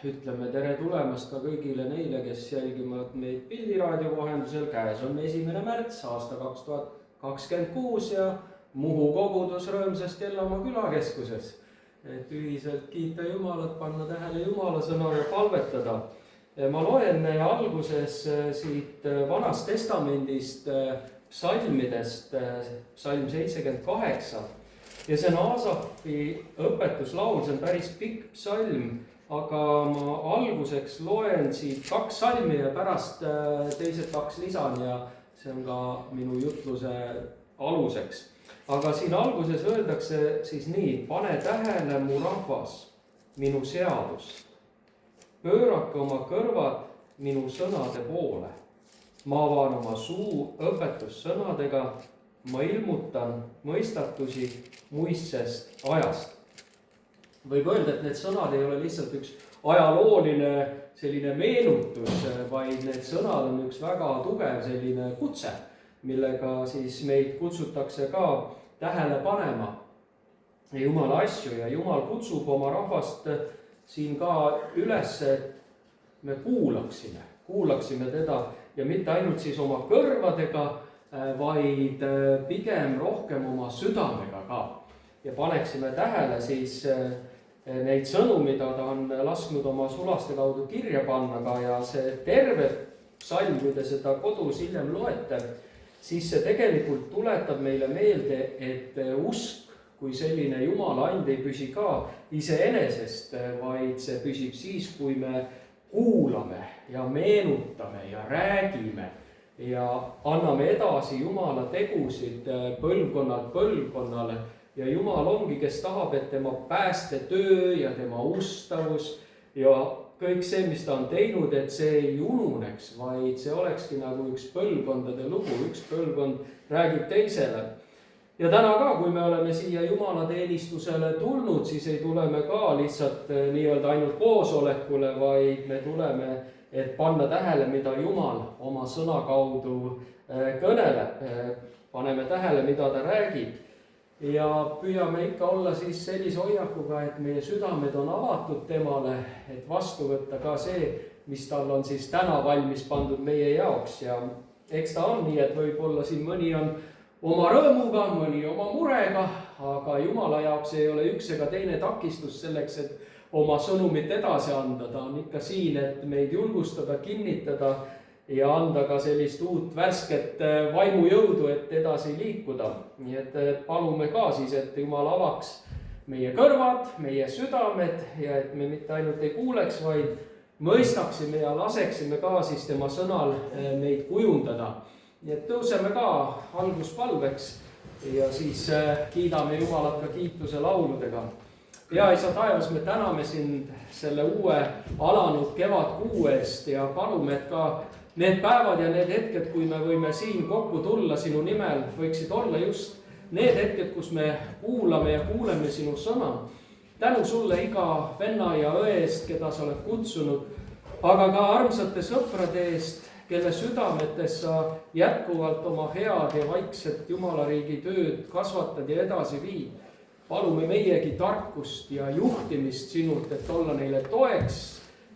ütleme tere tulemast ka kõigile neile, kes jälgivad meid pildiraadio vahendusel. Käes on 1. märts aasta 2026 ja Muhu kogudus rõõmsasti Ellamaa külakeskuses. Et ühiselt kiita Jumalat, panna tähele Jumala sõna ja palvetada. Ma loen alguses siit Vanast Testamendist psalmidest, psalm 78. Ja see on Aasafi õpetuslaul, see on päris pikk psalm, aga ma alguseks loen siit 2 psalmi ja pärast teised 2 lisan ja see on ka minu jutluse aluseks. Aga siin alguses öeldakse siis nii: pane tähele mu rahvas, minu seadust. Pöörake oma kõrvad minu sõnade poole. Ma avan oma suu õpetussõnadega. Ma ilmutan mõistatusi muistsest ajast. Võib öelda, et need sõnad ei ole lihtsalt üks ajalooline selline meenutus, vaid need sõnad on üks väga tugev selline kutse, millega siis meid kutsutakse ka tähele panema Jumala asju. Ja Jumal kutsub oma rahvast siin ka üles, et me kuulaksime teda ja mitte ainult siis oma kõrvadega, vaid pigem rohkem oma südamega ka. Ja paneksime tähele siis neid sõnu, mida ta on lasknud oma sulaste kaudu kirja panna ka. Ja see terve psalm, kui te seda kodus hiljem loete, siis see tegelikult tuletab meile meelde, et usk kui selline Jumala and ei püsi ka iseenesest, vaid see püsib siis, kui me kuulame ja meenutame ja räägime ja anname edasi Jumala tegusid põlvkonnalt põlvkonnale. Ja Jumal ongi, kes tahab, et tema päästetöö ja tema ustavus ja kõik see, mis ta on teinud, et see ei ununeks, vaid see olekski nagu üks põlvkondade lugu, üks põlvkond räägib teisele. Ja täna ka, kui me oleme siia Jumala teenistusele tulnud, siis ei tule me ka lihtsalt nii-öelda ainult koosolekule, vaid me tuleme, et panna tähele, mida Jumal oma sõna kaudu kõneleb. Paneme tähele, mida ta räägib. Ja püüame ikka olla siis sellise hoiakuga, et meie südamed on avatud temale, et vastu võtta ka see, mis tal on siis täna valmis pandud meie jaoks. Ja eks ta on nii, et võib-olla siin mõni on oma rõõmuga, mõni oma murega, aga Jumala jaoks ei ole üks ega teine takistus selleks, et oma sõnumit edasi anda. Ta on ikka siin, et meid julgustada, kinnitada ja anda ka sellist uut värsket vaimujõudu, et edasi liikuda. Nii et palume ka siis, et Jumal avaks meie kõrvad, meie südamed ja et me mitte ainult ei kuuleks, vaid mõistaksime ja laseksime ka siis tema sõnal meid kujundada. Nii et tõuseme ka alguspalveks ja siis kiidame Jumalat ka kiituse lauludega. Ja Isa taevas, me täname sind selle uue alanud kevadkuu eest ja palume, et ka need päevad ja need hetked, kui me võime siin kokku tulla sinu nimel, võiksid olla just need hetked, kus me kuulame ja kuuleme sinu sõna. Tänu sulle iga venna ja õe eest, keda sa oled kutsunud, aga ka armsate sõprade eest, kelle südametes sa jätkuvalt oma head ja vaikset Jumala riigi tööd kasvatad ja edasi viid. Palume meiegi tarkust ja juhtimist sinult, et olla neile toeks,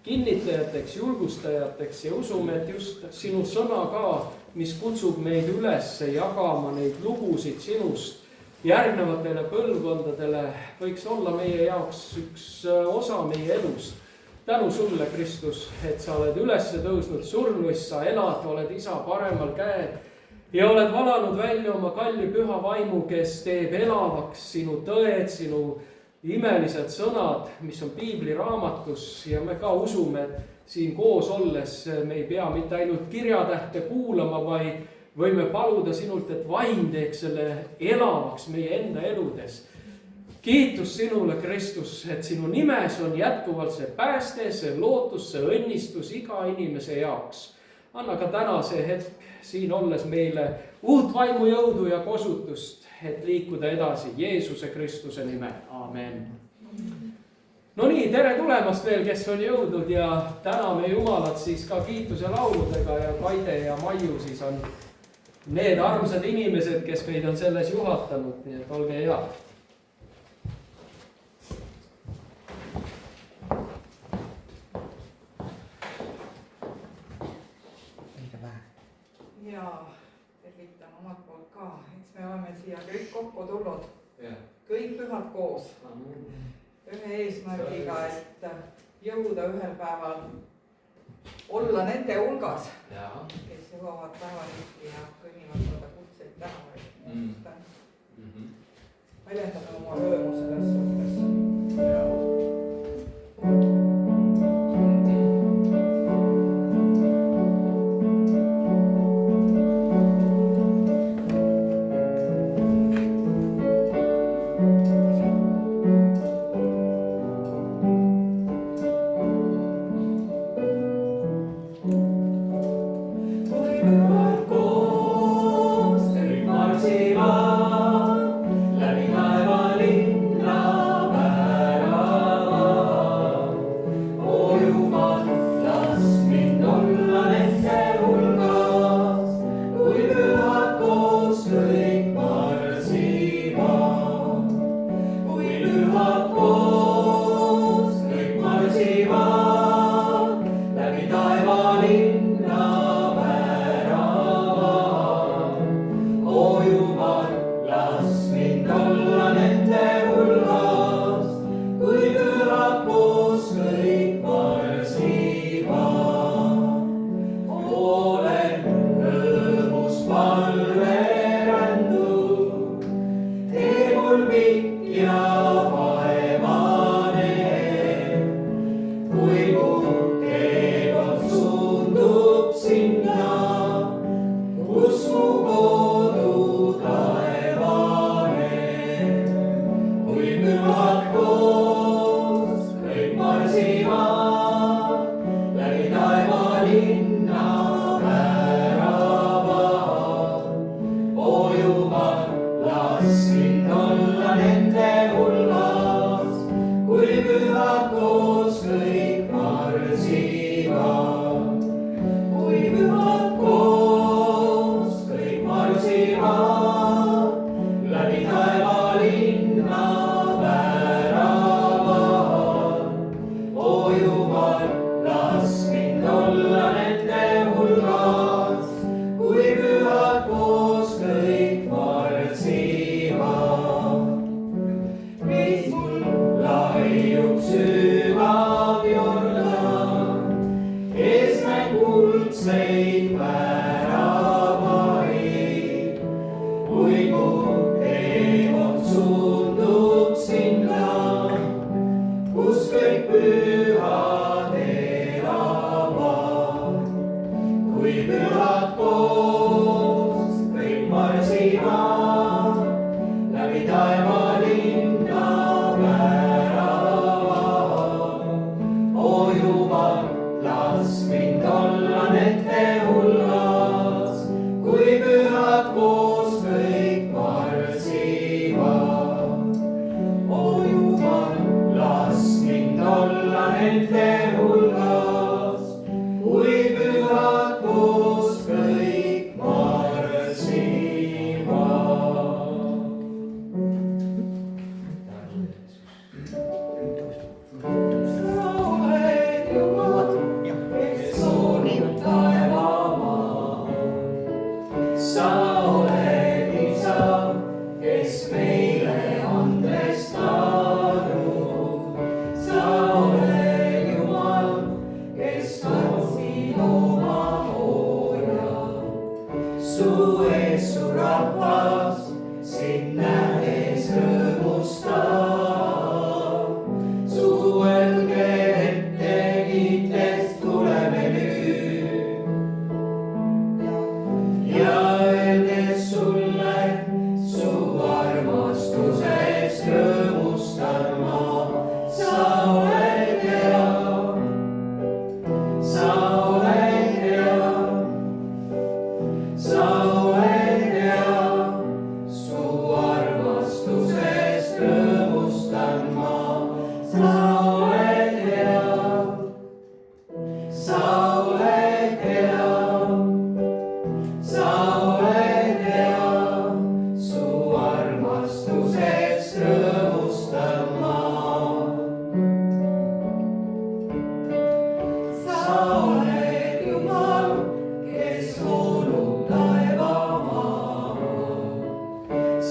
kinnitajateks, julgustajateks ja usume, et just sinu sõna ka, mis kutsub meid üles jagama neid lugusid sinust järgnevatele põlvkondadele, võiks olla meie jaoks üks osa meie elust. Tänu sulle, Kristus, et sa oled üles tõusnud surnuist, sa elad, oled Isa paremal käed ja oled valanud välja oma kalli püha vaimu, kes teeb elavaks sinu tõed, sinu imelised sõnad, mis on piibli raamatus ja me ka usume, et siin koos olles me ei pea mitte ainult kirjatähte kuulama, vaid võime paluda sinult, et vaim teeks selle elavaks meie enda eludes. Kiitus sinule, Kristus, et sinu nimes on jätkuvalt see pääste, see lootus, see õnnistus iga inimese jaoks. Anna ka täna see hetk siin olles meile uut vaimujõudu ja kosutust, et liikuda edasi Jeesuse Kristuse nimel. Amen. No nii, tere tulemast veel, kes on jõudnud ja täname Jumalat siis ka kiituse lauludega ja Kaide ja Maiu siis on need armsad inimesed, kes meid on selles juhatanud, nii et olge head. ja tervitan omalt poolt ka, eks me oleme siia kõik kokku tulnud, kõik pühad koos, ühe eesmärgiga, et jõuda ühel päeval olla nende hulgas, kes jõuavad päevalippi ja kõnnivad mõnda kutseid tänavaid. Väljendame oma rõõmu selles suhtes.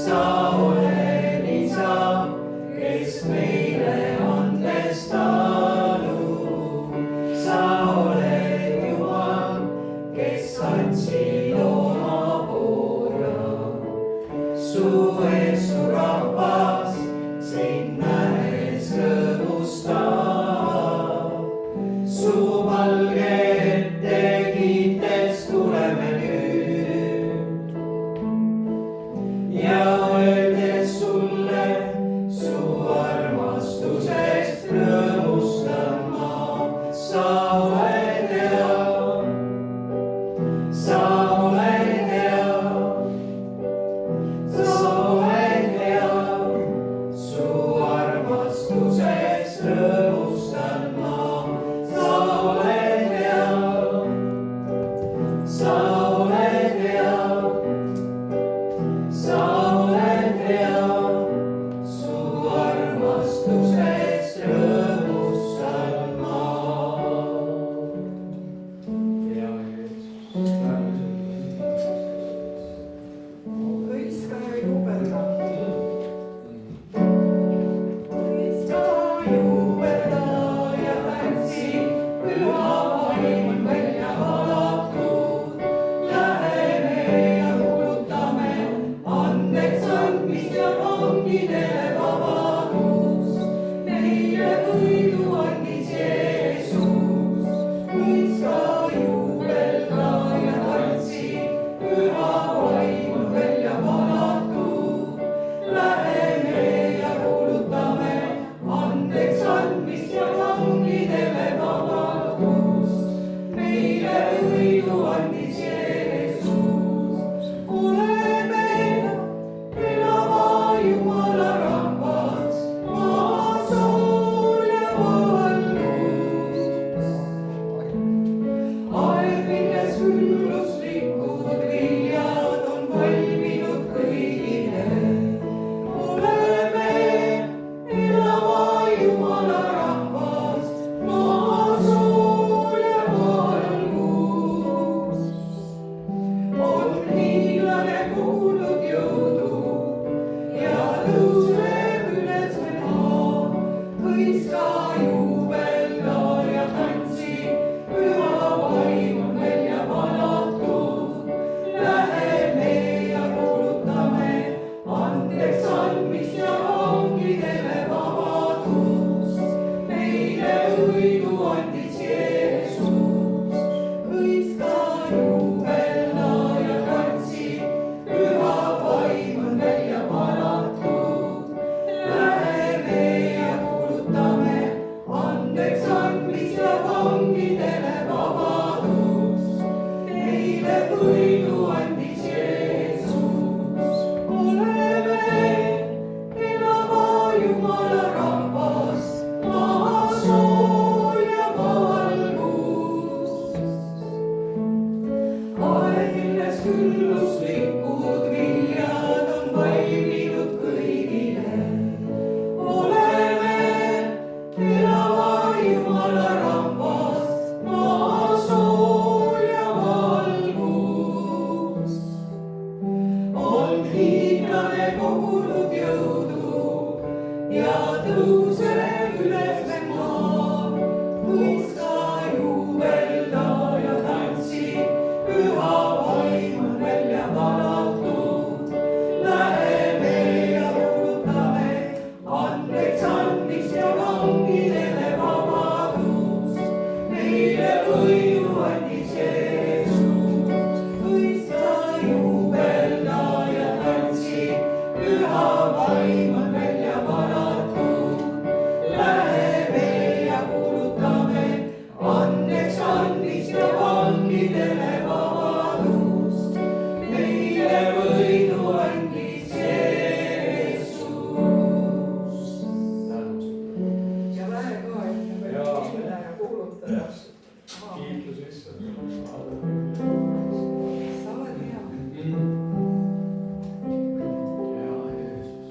sa oled isa, kes meile andestalub. sa oled Jumal, kes andsid oma poja. su ees su rahvas sind nähes rõõmustab. su valge ette kiites tuleme nüüd ja öeldes sulle su armastusest rõõmustan ma. sa oled hea, sa oled hea, sa oled hea, su armastusest rõõmustan ma. sa oled hea, sa oled hea, sa oled hea, su armastusest rõõmustan ma. hea Jeesus, lähme hõiska ja juubelda. hõiska, juubelda ja tantsi, püha vaim on välja valatud. Läheme ja kuulutame andeks andmist ja vangidele vabadust. Meile võidu andis Jeesus. hõiska, juubelda ja tantsi, püha vaim on välja valatud. Läheme ja kuulutame andeks andmist ja vangidele vabadust. Meile võidu andis Jeesus. oleme elava Jumala rahvas, maa, sool ja valgus. aeg, milles ülluslikud viljad on valminud kõigile. oleme elava Jumala rahvas, maa, sool ja valgus. on hiiglane kuulnud jõudu ja tõuseb üles me maa. hõiska, juubelda ja tantsi, püha vaim on välja valatud. Läheme ja kuulutame andeks andmist ja vangidele vabadust. Meile võidu andis Jeesus. hõiska, juubelda ja tantsi, püha vaim on välja valatud. Läheme ja kuulutame andeks andmist ja vangidele vabadust. Meile võidu andis Jeesus. oleme elava Jumala rahvas, maa, sool ja valgus. aeg, milles külluslikud viljad on valminud kõigile. oleme elava Jumala rahvas, maa, sool ja valgus. on hiiglane kogunud jõudu ja tõuseb üles me maa. hõiska, juubelda ja tantsi, püha vaim on välja valatud. Läheme ja kuulutame andeks andmist ja vangidele vabadust. Meile võidu andis Jeesus. hõiska, juubelda ja tantsi, püha vaim on välja valatud. Läheme ja kuulutame andeks andmist ja vangidele vabadust. Meile võidu andis Jeesus. ja väe ka, et me võime minna ja kuulutada. kiitus issand. sa oled hea. hea Jeesus.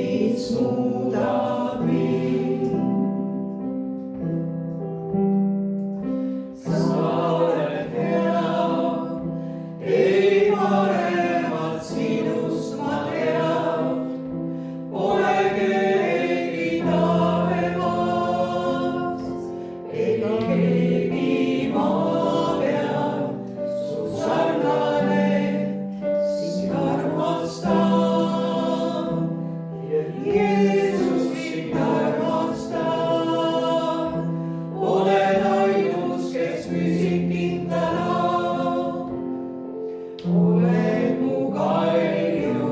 mis muudab mind. Sa oled hea, ei paremat sinust ma tean, pole keegi taevas, ega keegi maa peal su sarnane, sind armastan. Jeesus, sind armastan, oled ainus, kes püsib kindlana. Oled mu kalju,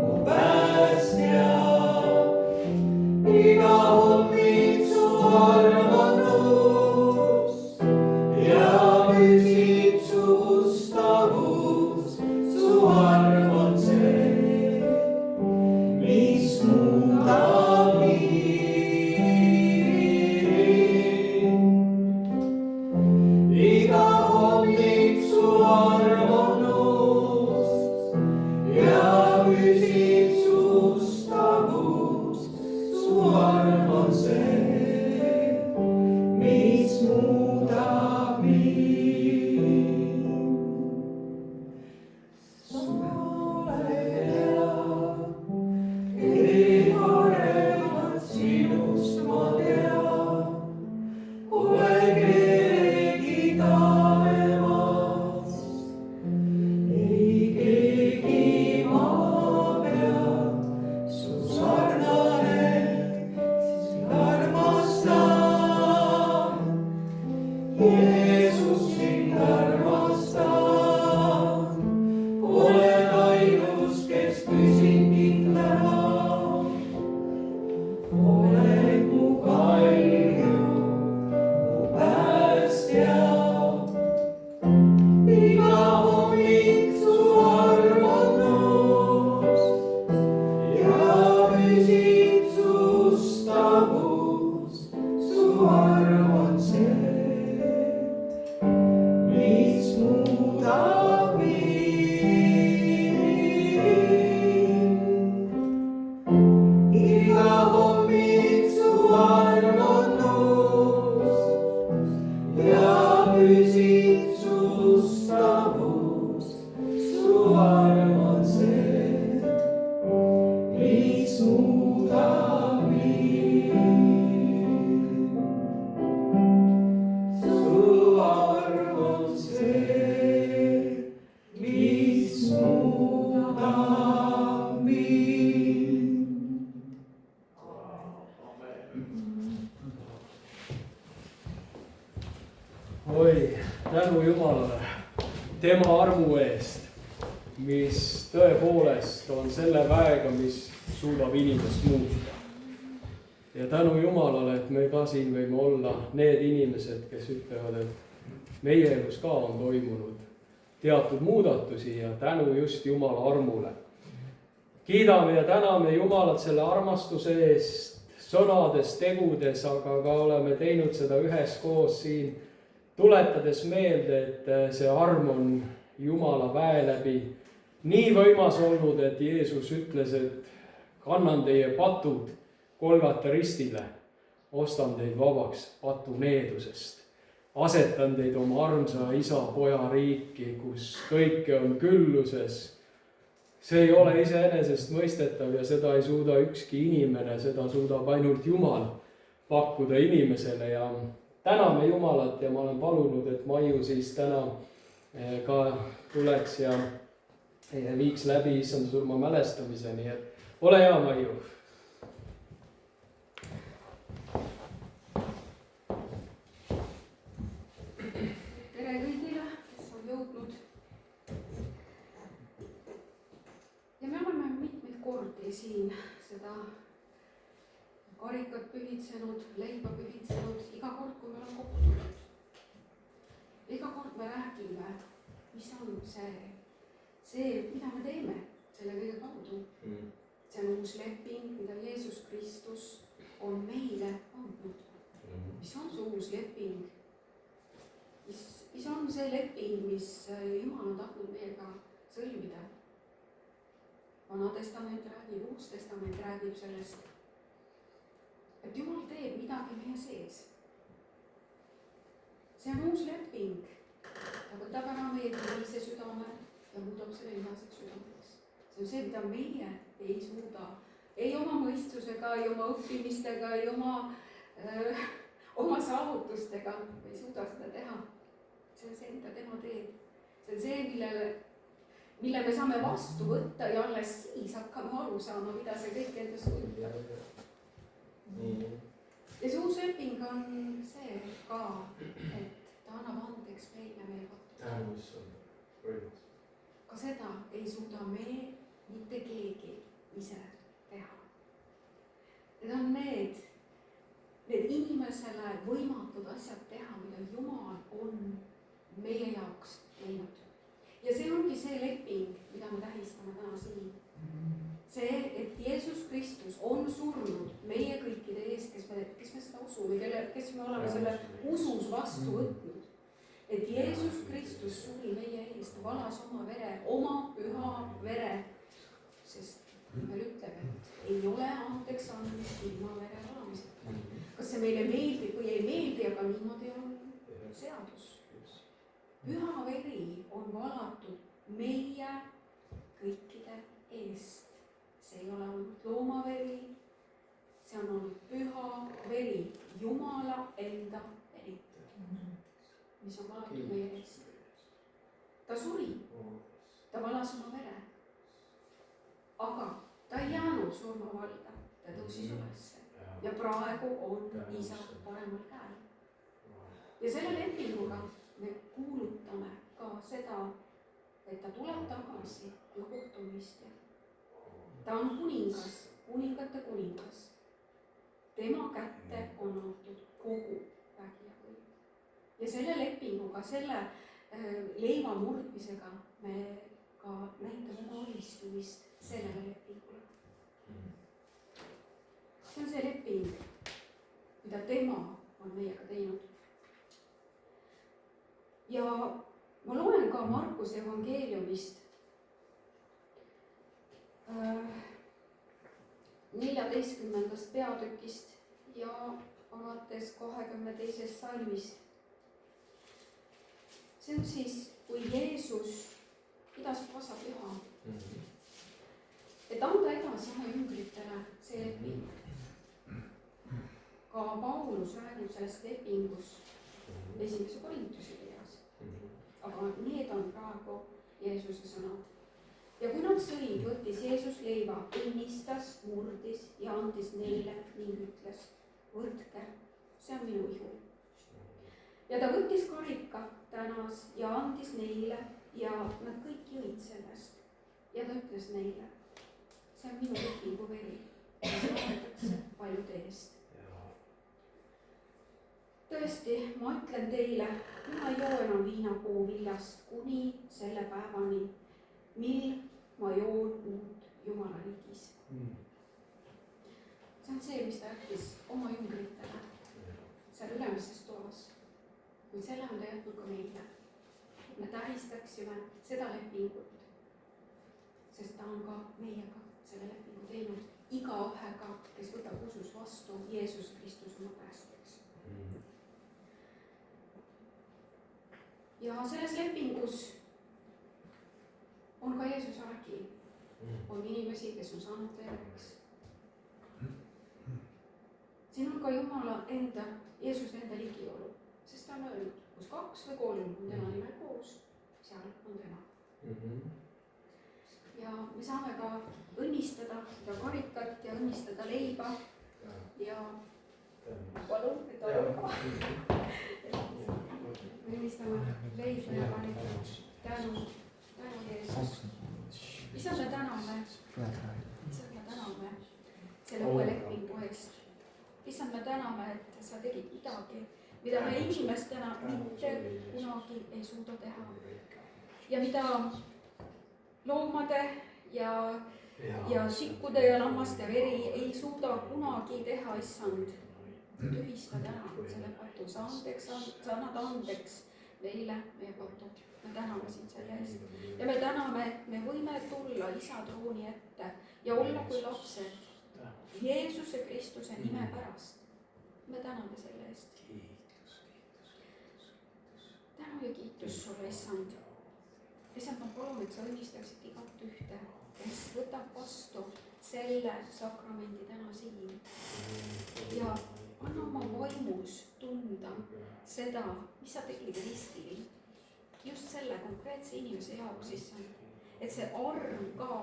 mu päästja, iga hommik su armatus ja püsib su ustavus, su arm on see, mis muudab mind. Iga hommik su arm on uus ja püsib su ustavus, su arm on see, mis muudab mind. Sa oled hea, ei paremat sinust ma tean, pole keegi taevas, ei keegi maa peal su sarnane, sind armastan. Jeesus, sind armastan, oled ainus, kes püsib kindlana. Oled mu kalju, mu päästja, iga hommik su arm on uus ja püsib su ustavus, su arm on see, mis muudab mind. Iga hommik su arm on uus ja püsib su ustavus, su arm on see, mis muudab mind. Su arm on see, mis muudab mind. oi, tänu Jumalale tema armu eest, mis tõepoolest on selle väega, mis suudab inimest muuta. Ja tänu Jumalale, et me ka siin võime olla need inimesed, kes ütlevad, et meie elus ka on toimunud teatud muudatusi ja tänu just Jumala armule. Kiidame ja täname Jumalat selle armastuse eest sõnades, tegudes, aga ka oleme teinud seda üheskoos siin, tuletades meelde, et see arm on Jumala väe läbi nii võimas olnud, et Jeesus ütles, et kannan teie patud Golgata ristile, ostan teid vabaks patuneedusest. Asetan teid oma armsa isa poja riiki, kus kõike on külluses. See ei ole iseenesest mõistetav ja seda ei suuda ükski inimene, seda suudab ainult Jumal pakkuda inimesele ja täname Jumalat ja ma olen palunud, et Maiu siis täna ka tuleks ja viiks läbi issanda surma mälestamise, nii et ole hea, Maiu. Tere kõigile, kes on jõudnud. Ja me oleme mitmeid kordi siin seda karikat pühitsenud, leiba pühitsenud, iga kord, kui me oleme kokku tulnud. Iga kord me räägime, mis on see, mida me teeme selle kõige kaudu. See on uus leping, mida Jeesus Kristus on meile andnud. Mis on see uus leping? Mis on see leping, mis Jumal on tahtnud meiega sõlmida? Vana Testament räägib, Uus Testament räägib sellest, et Jumal teeb midagi meie sees. See on uus leping. Ta võtab ära meie kinnise südame ja muudab selle lihaseks südameks. See on see, mida meie ei suuda. Ei oma mõistusega, ei oma õppimistega, ei oma saavutustega. Me ei suuda seda teha. See on see, mida tema teeb. See on see, mille me saame vastu võtta ja alles siis hakkame aru saama, mida see kõik endast kujutab. Ja see uus leping on see ka, et ta annab andeks meile meie kattuvusele. Ka seda ei suuda me mitte keegi ise teha. Need on need inimesele võimatud asjad teha, mida Jumal on meie jaoks teinud. Ja see ongi see leping, mida me tähistame täna siin. See, et Jeesus Kristus on surnud meie kõikide eest, kes me seda usume, kes me oleme selle usus vastu võtnud. Et Jeesus Kristus suri meie eest, valas oma vere, oma püha vere. Sest meil ütleb, et ei ole andeks andmist ilma vere valamiseta. Kas see meile meeldib või ei meeldi, aga niimoodi on seadus. Püha veri on valatud meie kõikide eest. See ei ole olnud loomaveri, see on olnud püha veri, Jumala enda veri, mis on valatud meie eest. Ta suri, ta valas oma vere, aga ta ei jäänud surmavalda, ta tõusis ülesse ja praegu on isa paremal käel. Ja selle lepinguga me kuulutame ka seda, et ta tuleb tagasi kui kohtumistja. Ta on kuningas, kuningate kuningas. Tema kätte on antud kogu vägi ja võim. Ja selle lepinguga, selle leiva murdmisega me ka näitame oma alistumist sellele lepingule. See on see leping, mida tema on meiega teinud. Ja ma loen ka Markuse evangeeliumist 14. peatükist ja alates 22. salmist. See on siis, kui Jeesus pidas pasapüha, et anda edasi oma jüngritele see leping. Ka Paulus räägib sellest lepingust 1. Korintuse kirjas. Aga need on praegu Jeesuse sõnad. Ja kui nad sõid, võttis Jeesus leiva, õnnistas, murdis ja andis neile ning ütles, võtke, see on minu ihu. Ja ta võttis karika, tänas ja andis neile ja nad kõik jõid sellest. Ja ta ütles neile, see on minu lepingu veri, mis vahetakse paljude eest. Tõesti, ma ütlen teile, mina ei joo enam viinapuu viljast kuni selle päevani, mil ma joon uut Jumala riigis. See on see, mis ta jättis oma jüngritele seal ülemises toas. Kuid selle on ta jätnud ka meile. Me tähistaksime seda lepingut, sest ta on ka meiega selle lepingu teinud igaühega, kes võtab usus vastu Jeesus Kristus oma päästjaks. Ja selles lepingus on ka Jeesuse vägi. On inimesi, kes on saanud terveks. Siin on ka Jumala enda, Jeesuse enda ligiolu, sest ta on öelnud, kus 2 või 3 on tema nimel koos, seal on tema. Ja me saame ka õnnistada seda karikat ja õnnistada leiba ja palun, et oleme ka. Me õnnistame leiba ja karikat. Tänu Jeesus. Issand, me täname selle uue lepingu eest. Issand, me täname, et sa tegid midagi, mida me inimestena mitte kunagi ei suuda teha. Ja mida loomade ja sikkude ja lammaste veri ei suuda kunagi teha, issand. Tühista täna selle patu, sa annad andeks meile meie patu. me täname sind selle eest ja me täname, et me võime tulla isa trooni ette ja olla kui lapsed Jeesuse Kristuse nime pärast. me täname selle eest. tänu ja kiitus sulle, issand. issand, ma palun, et sa õnnistaksid igat ühte, kes võtab vastu selle sakramendi täna siin ja anna oma vaimus tunda seda, mis sa tegid ristil just selle konkreetse inimese jaoks, issand. et see arm ka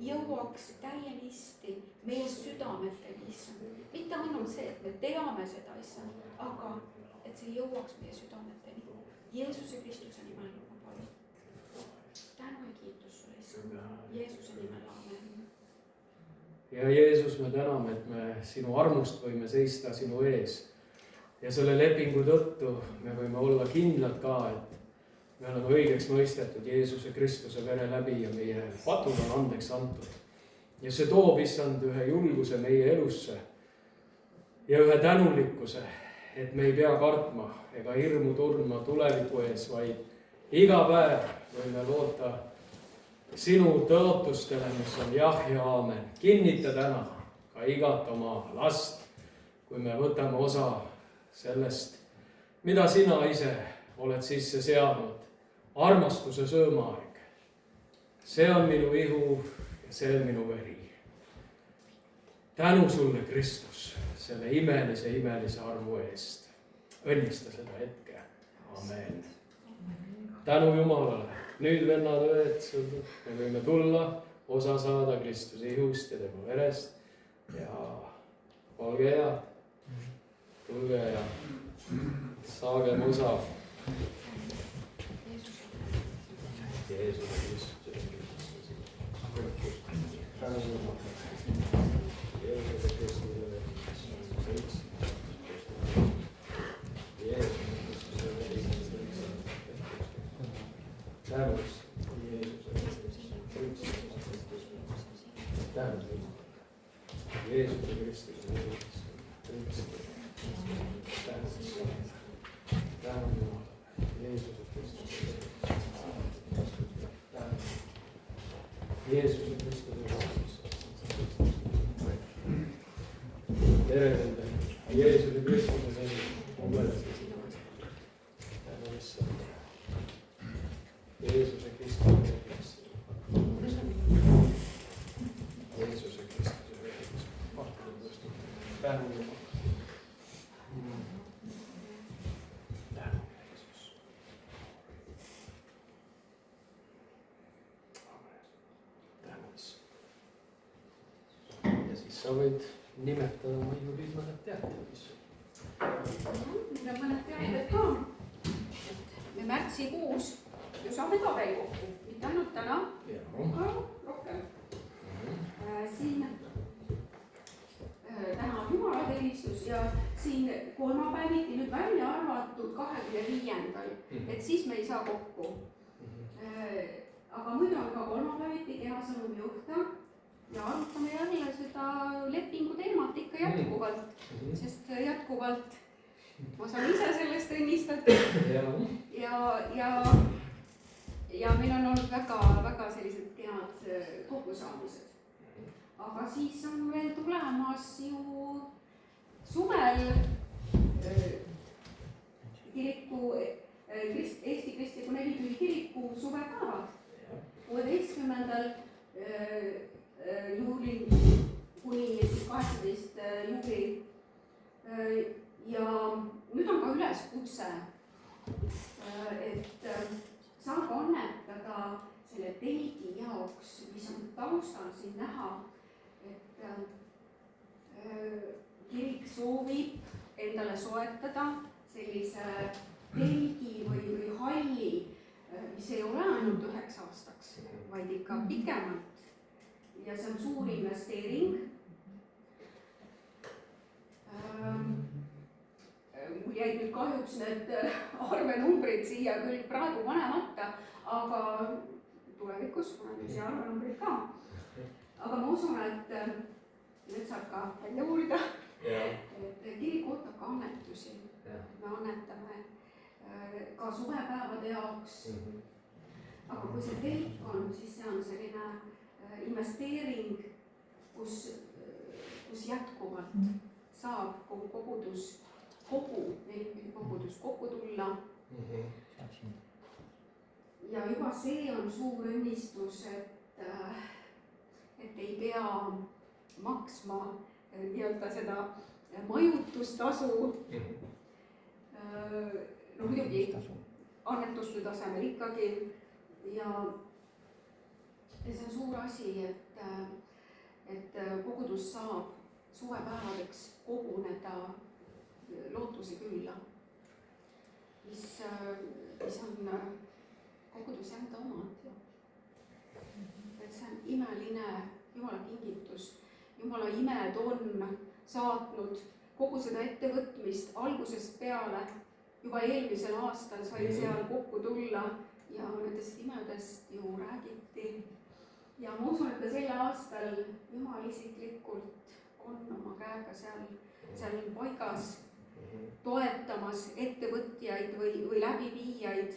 jõuaks täielisti meie südameteni, issand. mitte ainult see, et me teame seda, issand, aga et see jõuaks meie südameteni. Jeesuse Kristuse nimel ma palun. tänu ja kiitus sulle, issand. Jeesuse nimel, aamen. ja Jeesus, me täname, et me sinu armust võime seista sinu ees ja selle lepingu tõttu me võime olla kindlad ka, et me oleme õigeks mõistetud Jeesuse Kristuse vere läbi ja meie patud on andeks antud. ja see toob, issand, ühe julguse meie elusse ja ühe tänulikkuse, et me ei pea kartma ega hirmu tundma tuleviku ees, vaid iga päev võime loota sinu tõotustele, mis on jah ja aamen. kinnita täna ka igat oma last, kui me võtame osa sellest, mida sina ise oled sisse seadnud. armastuse söömaaeg. see on minu ihu ja see on minu veri. tänu sulle, Kristus, selle imelise armu eest. õnnista seda hetke. Amen. tänu Jumalale. nüüd, vennad, õed, me võime tulla, osa saada Kristuse ihust ja tema verest ja olge head. tulge ja saagem osa Jeesuse Kristuse sa võid nimetada muidugi mõned teated, mis Meil on mõned teated ka. Me märtsikuus ju saame ka veel kokku, mitte ainult täna, aga rohkem. Siin täna on jumalateenistus ja siin kolmapäeviti nüüd välja arvatud 25. et siis me ei saa kokku. Aga muidu on ka kolmapäeviti Kehasõnumi õhta ja arutame jälle seda lepingu teemat ikka jätkuvalt, sest jätkuvalt ma saan ise sellest õnnistada ja meil on olnud väga sellised kenad kokkusaamised. Aga siis on veel tulemas ju suvel kiriku, Eesti Kristliku Nelitühi kiriku suvepäevad 16. juulil kuni 18. juuli. Ja nüüd on ka üleskutse, et saab annetada selle telgi jaoks, mis on taustal siin näha, et kirik soovib endale soetada sellise telgi või halli, mis ei ole ainult 9 aastaks, vaid ikka pikemalt. Ja see on suur investeering. Mul jäid nüüd kahjuks need arvenumbrid siia küll praegu panemata, aga tulevikus panen siia arvenumbrid ka. Aga ma usun, et nüüd saab ka välja uurida, et kirik ootab ka annetusi. Me annetame ka suvepäevade jaoks aga kui see telk on, siis see on selline investeering, kus jätkuvalt saab kogu kogudus kokku tulla. Ja juba see on suur õnnistus, et ei pea maksma nii-öelda seda majutustasu. No muidugi annetuste tasemel ikkagi ja see on suur asi, et kogudus saab suvepäevadeks koguneda Lootuse külla, mis on koguduse enda omad. Et see on imeline Jumala kingitus. Jumala imed on saatnud kogu seda ettevõtmist algusest peale. Juba eelmisel aastal sai seal kokku tulla ja nendest imedest ju räägiti. Ja ma usun, et ka selle aastal Jumal isiklikult on oma käega seal paigas toetamas ettevõtjaid või läbiviijaid.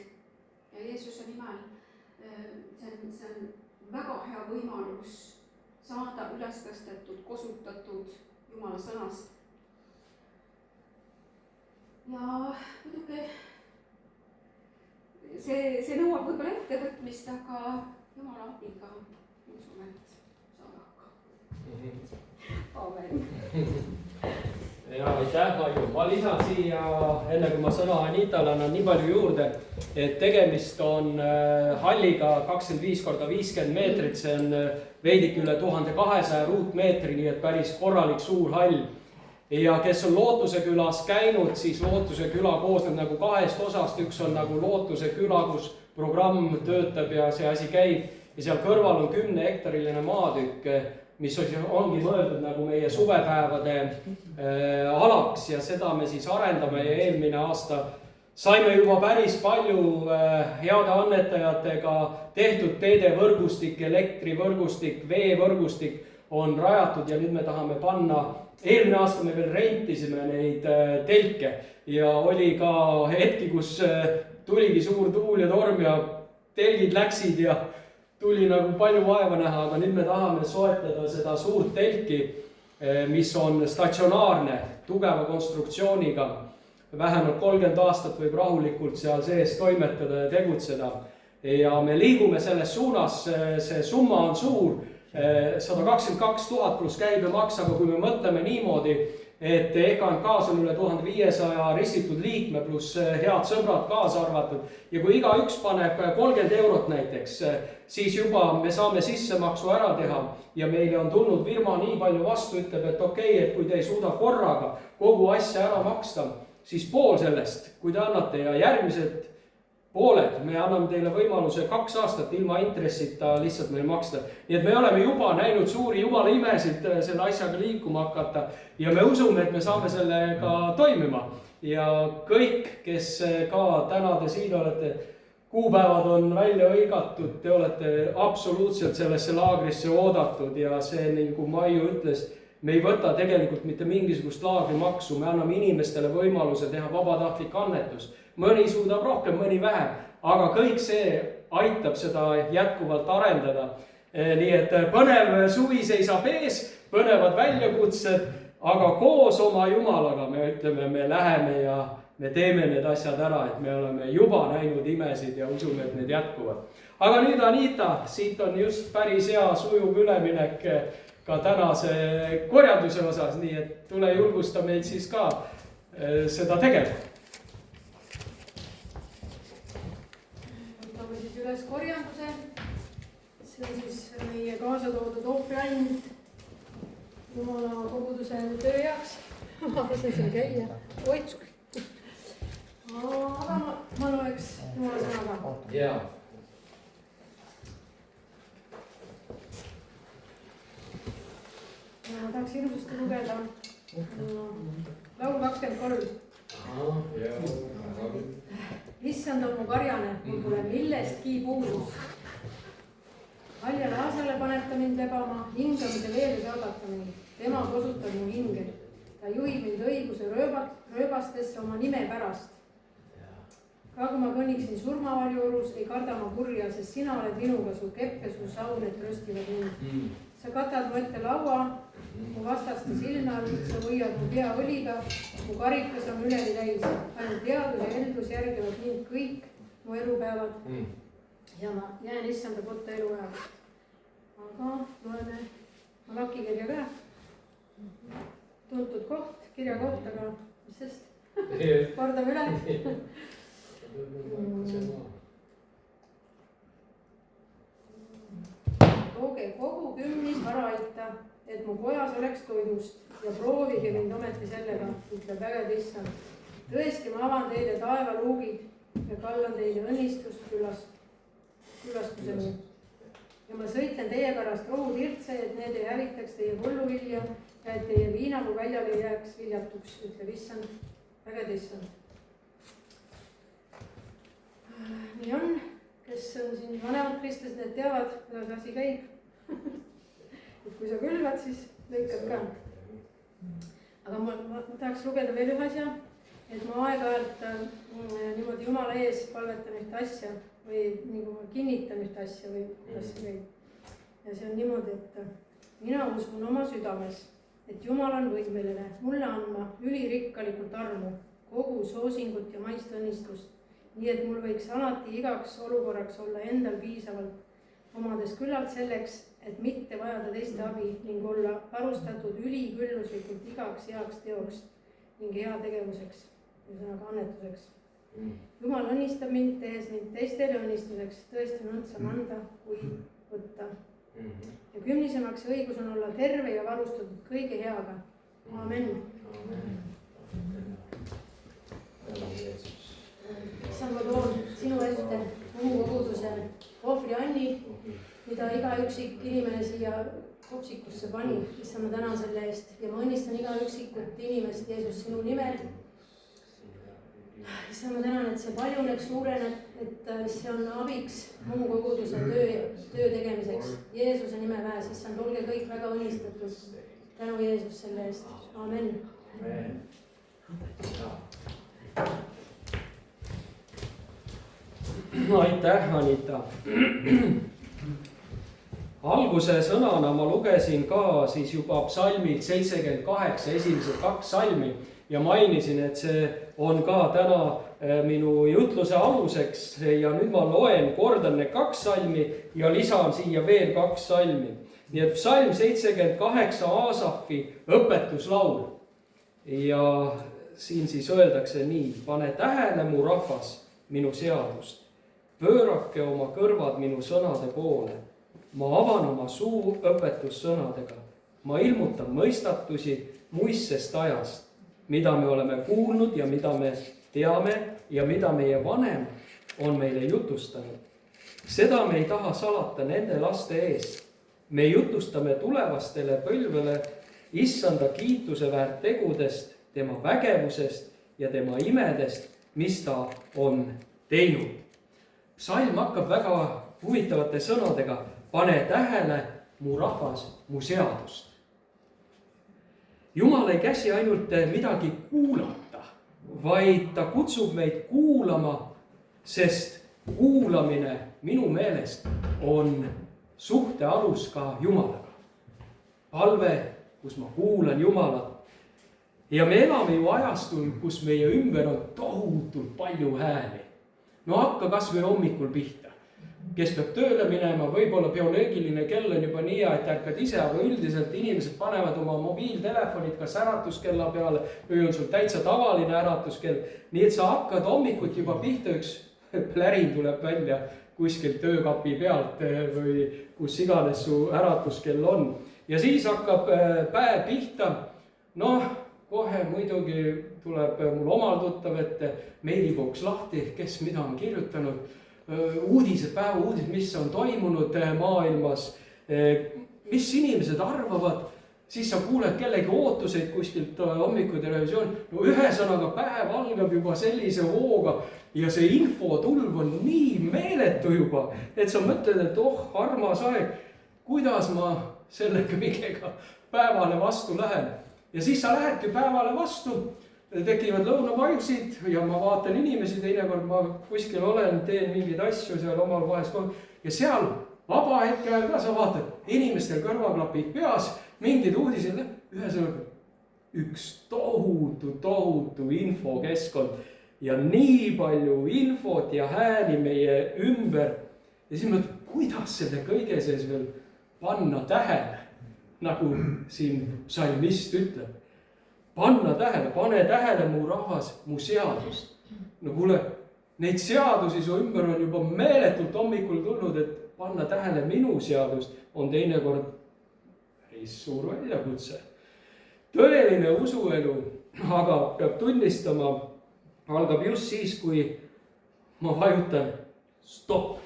Ja Jeesuse nimel see on väga hea võimalus saada üles tõstetud, kosutatud Jumala sõnast. Ja muidugi see nõuab võib-olla ettevõtmist, aga Jumala abiga usun, et saab hakka. Amen. Ja aitäh, Maiu. Ma lisan siia, enne kui ma sõna Anitale annan nii palju juurde, et tegemist on halliga 25x50 meetrit, see on veidike üle 1200 ruutmeetri, nii et päris korralik suur hall. Ja kes on Lootuse külas käinud, siis Lootuse küla koosneb nagu kahest osast. Üks on nagu Lootuse küla, kus programm töötab ja see asi käib. Ja seal kõrval on 10 hektariline maatükk, mis ongi mõeldud nagu meie suvepäevade alaks ja seda me siis arendame ja eelmine aasta saime juba päris palju heade annetajatega tehtud teedevõrgustik, elektrivõrgustik, veevõrgustik on rajatud ja nüüd me tahame panna. Eelmine aasta me veel rentisime neid telke ja oli ka hetki, kus tuligi suur tuul ja torm ja telgid läksid ja tuli nagu palju vaeva näha, aga nüüd me tahame soetada seda suurt telki, mis on statsionaarne, tugeva konstruktsiooniga. Vähemalt 30 aastat võib rahulikult seal sees toimetada ja tegutseda. Ja me liigume selles suunas, see summa on suur, 122 000 pluss käibemaks, aga kui me mõtleme niimoodi, et EKNK-s on üle 1500 ristitud liikme pluss head sõbrad kaasa arvatud ja kui igaüks paneb 30 eurot näiteks, siis juba me saame sissemaksu ära teha ja meile on tulnud firma nii palju vastu, ütleb, et okei, et kui te ei suuda korraga kogu asja ära maksta, siis pool sellest, kui te annate ja järgmised pooled, me anname teile võimaluse 2 aastat ilma intressita lihtsalt meil maksta. Nii et me oleme juba näinud suuri jumala imesid selle asjaga liikuma hakata ja me usume, et me saame sellega toimima. Ja kõik, kes ka täna te siin olete, kuupäevad on välja õigatud, te olete absoluutselt sellesse laagrisse oodatud ja see, nagu Maiu ütles, me ei võta tegelikult mitte mingisugust laagrimaksu, me anname inimestele võimaluse teha vabatahtlik annetus. Mõni suudab rohkem, mõni vähem, aga kõik see aitab seda jätkuvalt arendada. Nii et põnev suvi seisab ees, põnevad väljakutsed, aga koos oma Jumalaga me ütleme, me läheme ja me teeme need asjad ära, et me oleme juba näinud imesid ja usume, et need jätkuvad. Aga nüüd Anita, siit on just päris hea sujuv üleminek ka tänase korjanduse osas, nii et tule julgusta meid siis ka seda tegema. Võtame siis üles korjanduse. See on siis meie kaasa toodud ohvriand Jumala koguduse töö jaoks. Ma lasen seal käia. Oitsugi. Aga ma loeks Jumala sõna ka. Jaa. Ma tahaks hirmsasti lugeda laulu 23. Issand on mu karjane, mul pole millestki puudus. Haljale aasale paneb ta mind lebama, hingamise veele saadata mind. Tema kosutab mu hinge. Ta juhib mind õiguse rööbastesse oma nime pärast. ka kui ma kõnniksin surmavaljuorus, ei karda ma kurja, sest sina oled minuga, su kepp ja su saun, et röstivad mind. sa katad mu ette laua, mu vastaste silme all, sa hoiad mu pea õliga, mu karikas on üleni täis. ainult teadus ja heldus järgivad mind kõik mu elupäevad ja ma jään issanda kotta eluajast. aga loeme Malaki kirja ka. tuntud koht, kirjakoht, aga mis sest? kordame üle. tooge kogu kümnis varaita, et mu kojas oleks toidust ja proovige mind ometi sellega, ütleb vägede issand. tõesti, ma avan teile taevaluugid ja kallan teile õnnistust külastuseni. ja ma sõitlen teie pärast rohutirtse, et need ei hävitaks teie põlluvilja ja et teie viinapuu väljal ei jääks viljatuks, ütleb issand, vägede issand. nii on, kes on siin vanemad kristlased, need teavad, kuidas asi käib. et kui sa külvad, siis lõikad ka. aga ma tahaks lugeda veel ühe asja, et ma aeg-ajalt niimoodi Jumala ees palvetan ühte asja või nagu ma kinnitan ühte asja või kuidas see käib. ja see on niimoodi, et mina usun oma südames, et Jumal on võimeline mulle andma ülirikkalikult armu, kogu soosingut ja maist õnnistust, nii et mul võiks alati igaks olukorraks olla endal piisavalt, omades küllalt selleks, et mitte vajada teiste abi ning olla varustatud ülikülluslikult igaks heaks teoks ning heategevuseks, ühesõnaga annetuseks. Jumal õnnistab mind, tehes mind teistele õnnistuseks, tõesti nõnd saan anda, kui võtta. ja kümnisemaks õigus on olla terve ja varustatud kõige heaga. Amen. issand, ma toon sinu ette muu koguduse ohvri Anni, mida iga üksik inimene siia kopsikusse pani. issand, ma tänan selle eest ja ma õnnistan iga üksikut inimest, Jeesus, sinu nimel. issand, ma tänan, et see paljuneks, suureneb, et see on abiks muu koguduse töö tegemiseks. Jeesuse nime väes, issand, olge kõik väga õnnistatud. tänu Jeesus selle eest. Amen. aitäh, Anita. alguse sõnana ma lugesin ka siis juba psalmid 78, esimesed 2 salmi ja mainisin, et see on ka täna minu jutluse aluseks ja nüüd ma kordan need 2 salmi ja lisan siia veel 2 salmi. nii et psalm 78 Aasafi õpetuslaul ja siin siis öeldakse nii: pane tähele, mu rahvas, minu seadust, pöörake oma kõrvad minu sõnade poole. ma avan oma suu õpetussõnadega, ma ilmutan mõistatusi muistsest ajast, mida me oleme kuulnud ja mida me teame ja mida meie vanemad on meile jutustanud. seda me ei taha salata nende laste eest. me jutustame tulevastele põlvele issanda kiituse väärt tegudest, tema vägevusest ja tema imedest, mis ta on teinud. psalm hakkab väga huvitavate sõnadega: pane tähele, mu rahvas, mu seadust. Jumal ei käsi ainult midagi kuulata, vaid ta kutsub meid kuulama, sest kuulamine minu meelest on suhte alus ka Jumalaga. palve, kus ma kuulan Jumalat. ja me elame ju ajastul, kus meie ümber on tohutult palju hääli. no hakka kas või hommikul pihta. kes peab tööle minema, võib-olla bioloogiline kell on juba nii hea, et ärkad ise, aga üldiselt inimesed panevad oma mobiiltelefonid kas äratuskella peale või on sul täitsa tavaline äratuskell. nii et sa hakkad hommikut juba pihta, üks plärin tuleb välja kuskilt töökapi pealt või kus iganes su äratuskell on. ja siis hakkab päev pihta. noh, kohe muidugi tuleb mul omal tuttav ette, meiliboks lahti, kes mida on kirjutanud. uudised, päevauudised, mis on toimunud maailmas, mis inimesed arvavad, siis sa kuuled kellegi ootuseid kuskilt hommikutelevisioon. no ühesõnaga päev algab juba sellise hooga ja see infotulv on nii meeletu juba, et sa mõtled, et armas aeg, kuidas ma selle kõigega päevale vastu lähen. ja siis sa lähedki päevale vastu tekivad lõunamajusid ja ma vaatan inimesi, teinekord ma kuskil olen, teen mingeid asju seal omal vahest ja seal vaba hetke ajal ka sa vaatad, inimestel kõrvaklapid peas, mingid uudised, ühesõnaga üks tohutu infokeskkond ja nii palju infot ja hääli meie ümber. Ja siis mõtled, kuidas selle kõige sees veel panna tähele, nagu siin psalmist ütleb. Panna tähele, pane tähele mu rahvas, mu seadust. No kuule, neid seadusi su ümber on juba meeletult hommikul tulnud, et panna tähele minu seadust on teinekord päris suur väljakutse. Tõeline usuelu aga peab tunnistama, algab just siis, kui ma vajutan stopp.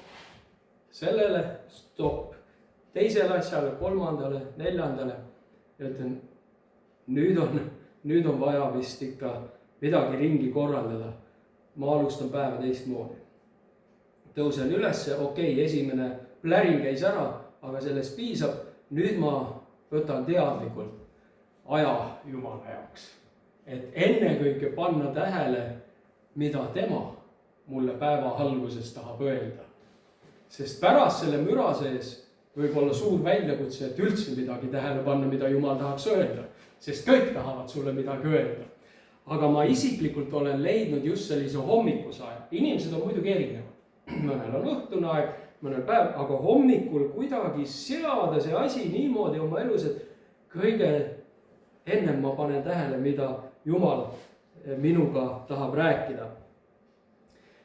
Sellele stopp. Teisele asjale, kolmandale, neljandale ja ütlen, nüüd on vaja vist ikka midagi ringi korraldada. Ma alustan päeva teistmoodi. Tõusen ülesse, okei, esimene pläring käis ära, aga sellest piisab. Nüüd ma võtan teadlikult aja Jumala jaoks. Et ennekõike panna tähele, mida tema mulle päeva alguses tahab öelda. Sest pärast selle müra sees võib olla suur väljakutse, et üldse midagi tähele panna, mida Jumal tahaks öelda. Sest kõik tahavad sulle midagi öelda. Aga ma isiklikult olen leidnud just sellise hommikuse aja. Inimesed on muidugi erinevad. Mõnel on õhtune aeg, mõnel päev, aga hommikul kuidagi seada see asi niimoodi oma elus, et kõige ennem ma panen tähele, mida Jumal minuga tahab rääkida.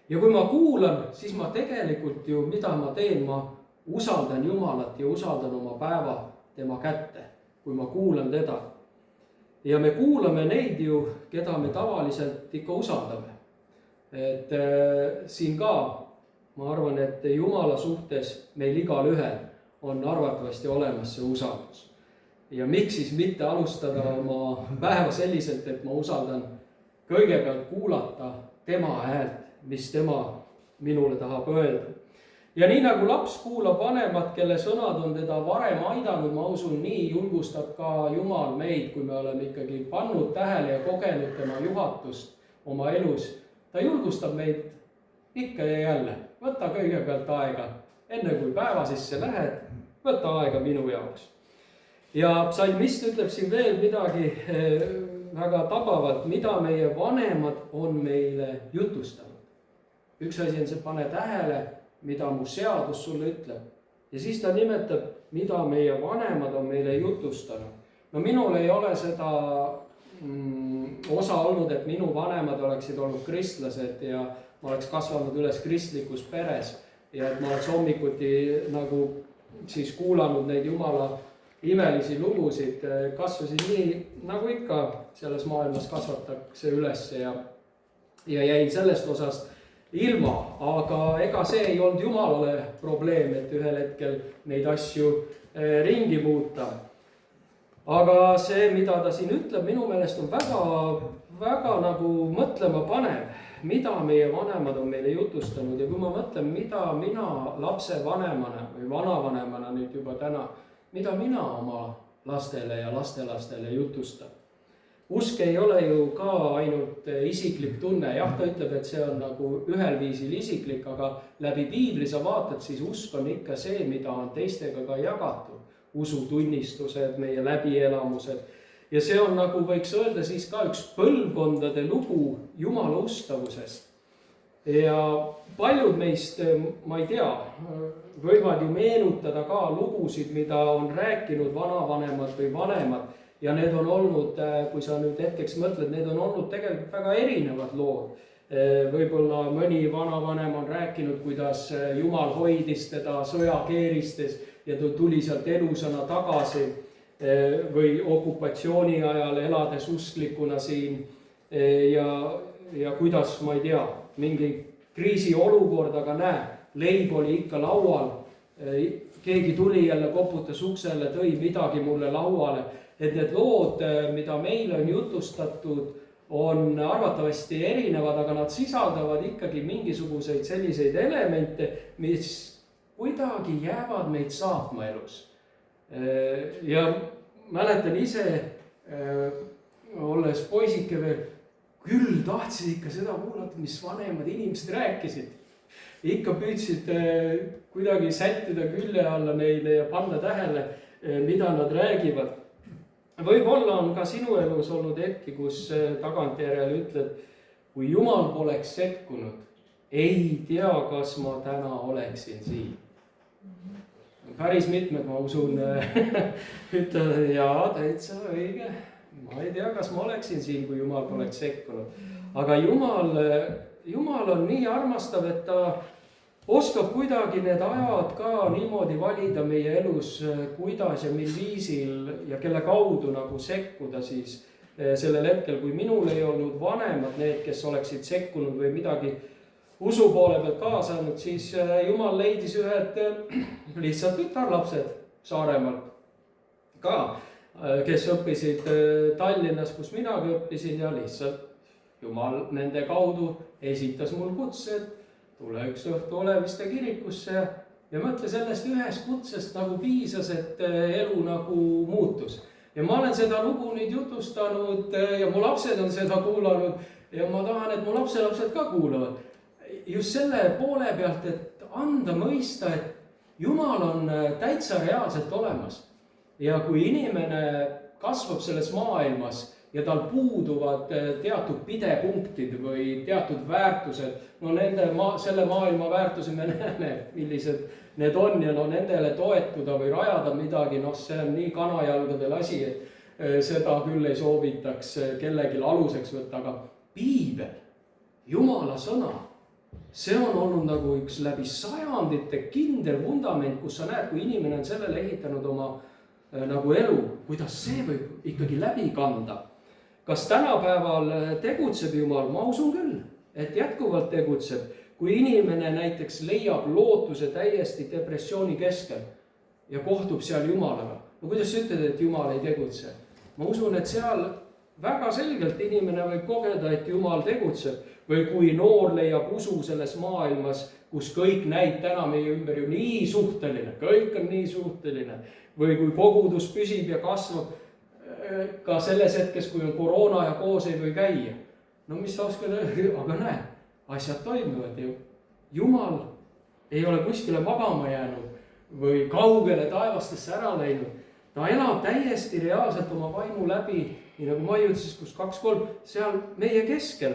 Ja kui ma kuulan, siis ma tegelikult ju, mida ma teen, ma usaldan Jumalat ja usaldan oma päeva tema kätte, kui ma kuulan teda. Ja me kuulame neid ju, keda me tavaliselt ikka usaldame. Et siin ka, ma arvan, et Jumala suhtes meil igal ühel on arvatavasti olemas see usaldus. Ja miks siis mitte alustada oma päeva selliselt, et ma usaldan kõigepealt kuulata tema häält, mis tema minule tahab öelda. Ja nii nagu laps kuulab vanemad, kelle sõnad on teda varem aidanud, ma usun, nii julgustab ka Jumal meid, kui me oleme ikkagi pannud tähele ja kogenud tema juhatust oma elus. Ta julgustab meid ikka ja jälle. Võta kõigepealt aega, enne kui päeva sisse lähed, võta aega minu jaoks. Ja psalmist ütleb siin veel midagi väga tabavalt, mida meie vanemad on meile jutustanud. Üks asi on see, pane tähele, mida mu seadus sulle ütleb. Ja siis ta nimetab, mida meie vanemad on meile jutustanud. No minul ei ole seda osa olnud, et minu vanemad oleksid olnud kristlased ja ma oleks kasvanud üles kristlikus peres. Ja et ma oleks hommikuti nagu siis kuulanud neid Jumala imelisi lugusid. Kasvasin nii, nagu ikka selles maailmas kasvatakse üles ja jäin sellest osast ilma, aga ega see ei olnud Jumalale probleem, et ühel hetkel neid asju ringi muuta. Aga see, mida ta siin ütleb, minu meelest on väga nagu mõtlema panev, mida meie vanemad on meile jutustanud. Ja kui ma mõtlen, mida mina lapse vanemana või vanavanemana nüüd juba täna, mida mina oma lastele ja lastelastele jutustan. Usk ei ole ju ka ainult isiklik tunne. Jah, ta ütleb, et see on nagu ühel viisil isiklik, aga läbi piibli sa vaatad, siis usk on ikka see, mida on teistega ka jagatud. Usutunnistused, meie läbielamused. Ja see on nagu võiks öelda siis ka üks põlvkondade lugu Jumala ustavusest. Ja paljud meist, ma ei tea, võivad ju meenutada ka lugusid, mida on rääkinud vanavanemad või vanemad. Ja need on olnud, kui sa nüüd hetkeks mõtled, need on olnud tegelikult väga erinevad lood. Võib-olla mõni vanavanem on rääkinud, kuidas Jumal hoidis teda sõjakeeristes ja tuli sealt elusana tagasi või okupatsiooni ajal elades usklikuna siin. Ja kuidas, ma ei tea, mingi kriisiolukord, aga näe, leib oli ikka laual. Keegi tuli jälle, koputas uksele, tõi midagi mulle lauale. Et need lood, mida meile on jutustatud, on arvatavasti erinevad, aga nad sisaldavad ikkagi mingisuguseid selliseid elemente, mis kuidagi jäävad meid saatma elus. Ja mäletan ise, olles poisike veel, küll tahtsid ikka seda kuulata, mis vanemad inimesed rääkisid. Ikka püüdsid kuidagi sättida külje alla neile ja panna tähele, mida nad räägivad. Võib-olla on ka sinu elus olnud hetki, kus tagantjärele ütled, kui Jumal poleks sekkunud, ei tea, kas ma täna oleksin siin. Päris mitmed, ma usun, ütlevad, jaa, täitsa õige. Ma ei tea, kas ma oleksin siin, kui Jumal poleks sekkunud. Aga Jumal on nii armastav, et ta oskab kuidagi need ajad ka niimoodi valida meie elus, kuidas ja mil viisil ja kelle kaudu nagu sekkuda siis sellel hetkel, kui minul ei olnud vanemad, need, kes oleksid sekkunud või midagi usu poole pealt kaasa andnud, siis Jumal leidis ühed lihtsalt tütarlapsed Saaremaalt ka, kes õppisid Tallinnas, kus minagi õppisin ja lihtsalt Jumal nende kaudu esitas mul kutse, et tule üks õhtu Oleviste kirikusse ja mõtle sellest ühest kutsest nagu piisas, et elu nagu muutus. Ja ma olen seda lugu nüüd jutustanud ja mu lapsed on seda kuulanud ja ma tahan, et mu lapselapsed ka kuulavad. Just selle poole pealt, et anda mõista, et Jumal on täitsa reaalselt olemas. Ja kui inimene kasvab selles maailmas ja tal puuduvad teatud pidepunktid või teatud väärtused, no selle maailma väärtuse me näeme, millised need on ja no nendele toetuda või rajada midagi, noh see on nii kanajalgadel asi, et seda küll ei soovitaks kellelgi aluseks võtta, aga Piibel, Jumala sõna, see on olnud nagu üks läbi sajandite kindel vundament, kus sa näed, kui inimene on sellele ehitanud oma nagu elu, kuidas see võib ikkagi läbi kanda. Kas tänapäeval tegutseb Jumal? Ma usun küll, et jätkuvalt tegutseb. Kui inimene näiteks leiab lootuse täiesti depressiooni keskel ja kohtub seal Jumalaga. No kuidas sa ütled, et Jumal ei tegutse? Ma usun, et seal väga selgelt inimene võib kogeda, et Jumal tegutseb. Või kui noor leiab usu selles maailmas, kus kõik näib täna meie ümber ju nii suhteline, kõik on nii suhteline. Või kui kogudus püsib ja kasvab ka selles hetkes, kui on koroona ja koos ei või käia. No mis sa oskad öelda, aga näed, asjad toimuvad ju. Jumal ei ole kuskile magama jäänud või kaugele taevastesse ära läinud. Ta elab täiesti reaalselt oma vaimu läbi, nii nagu ma ütlesin, kus 2-3, seal meie keskel.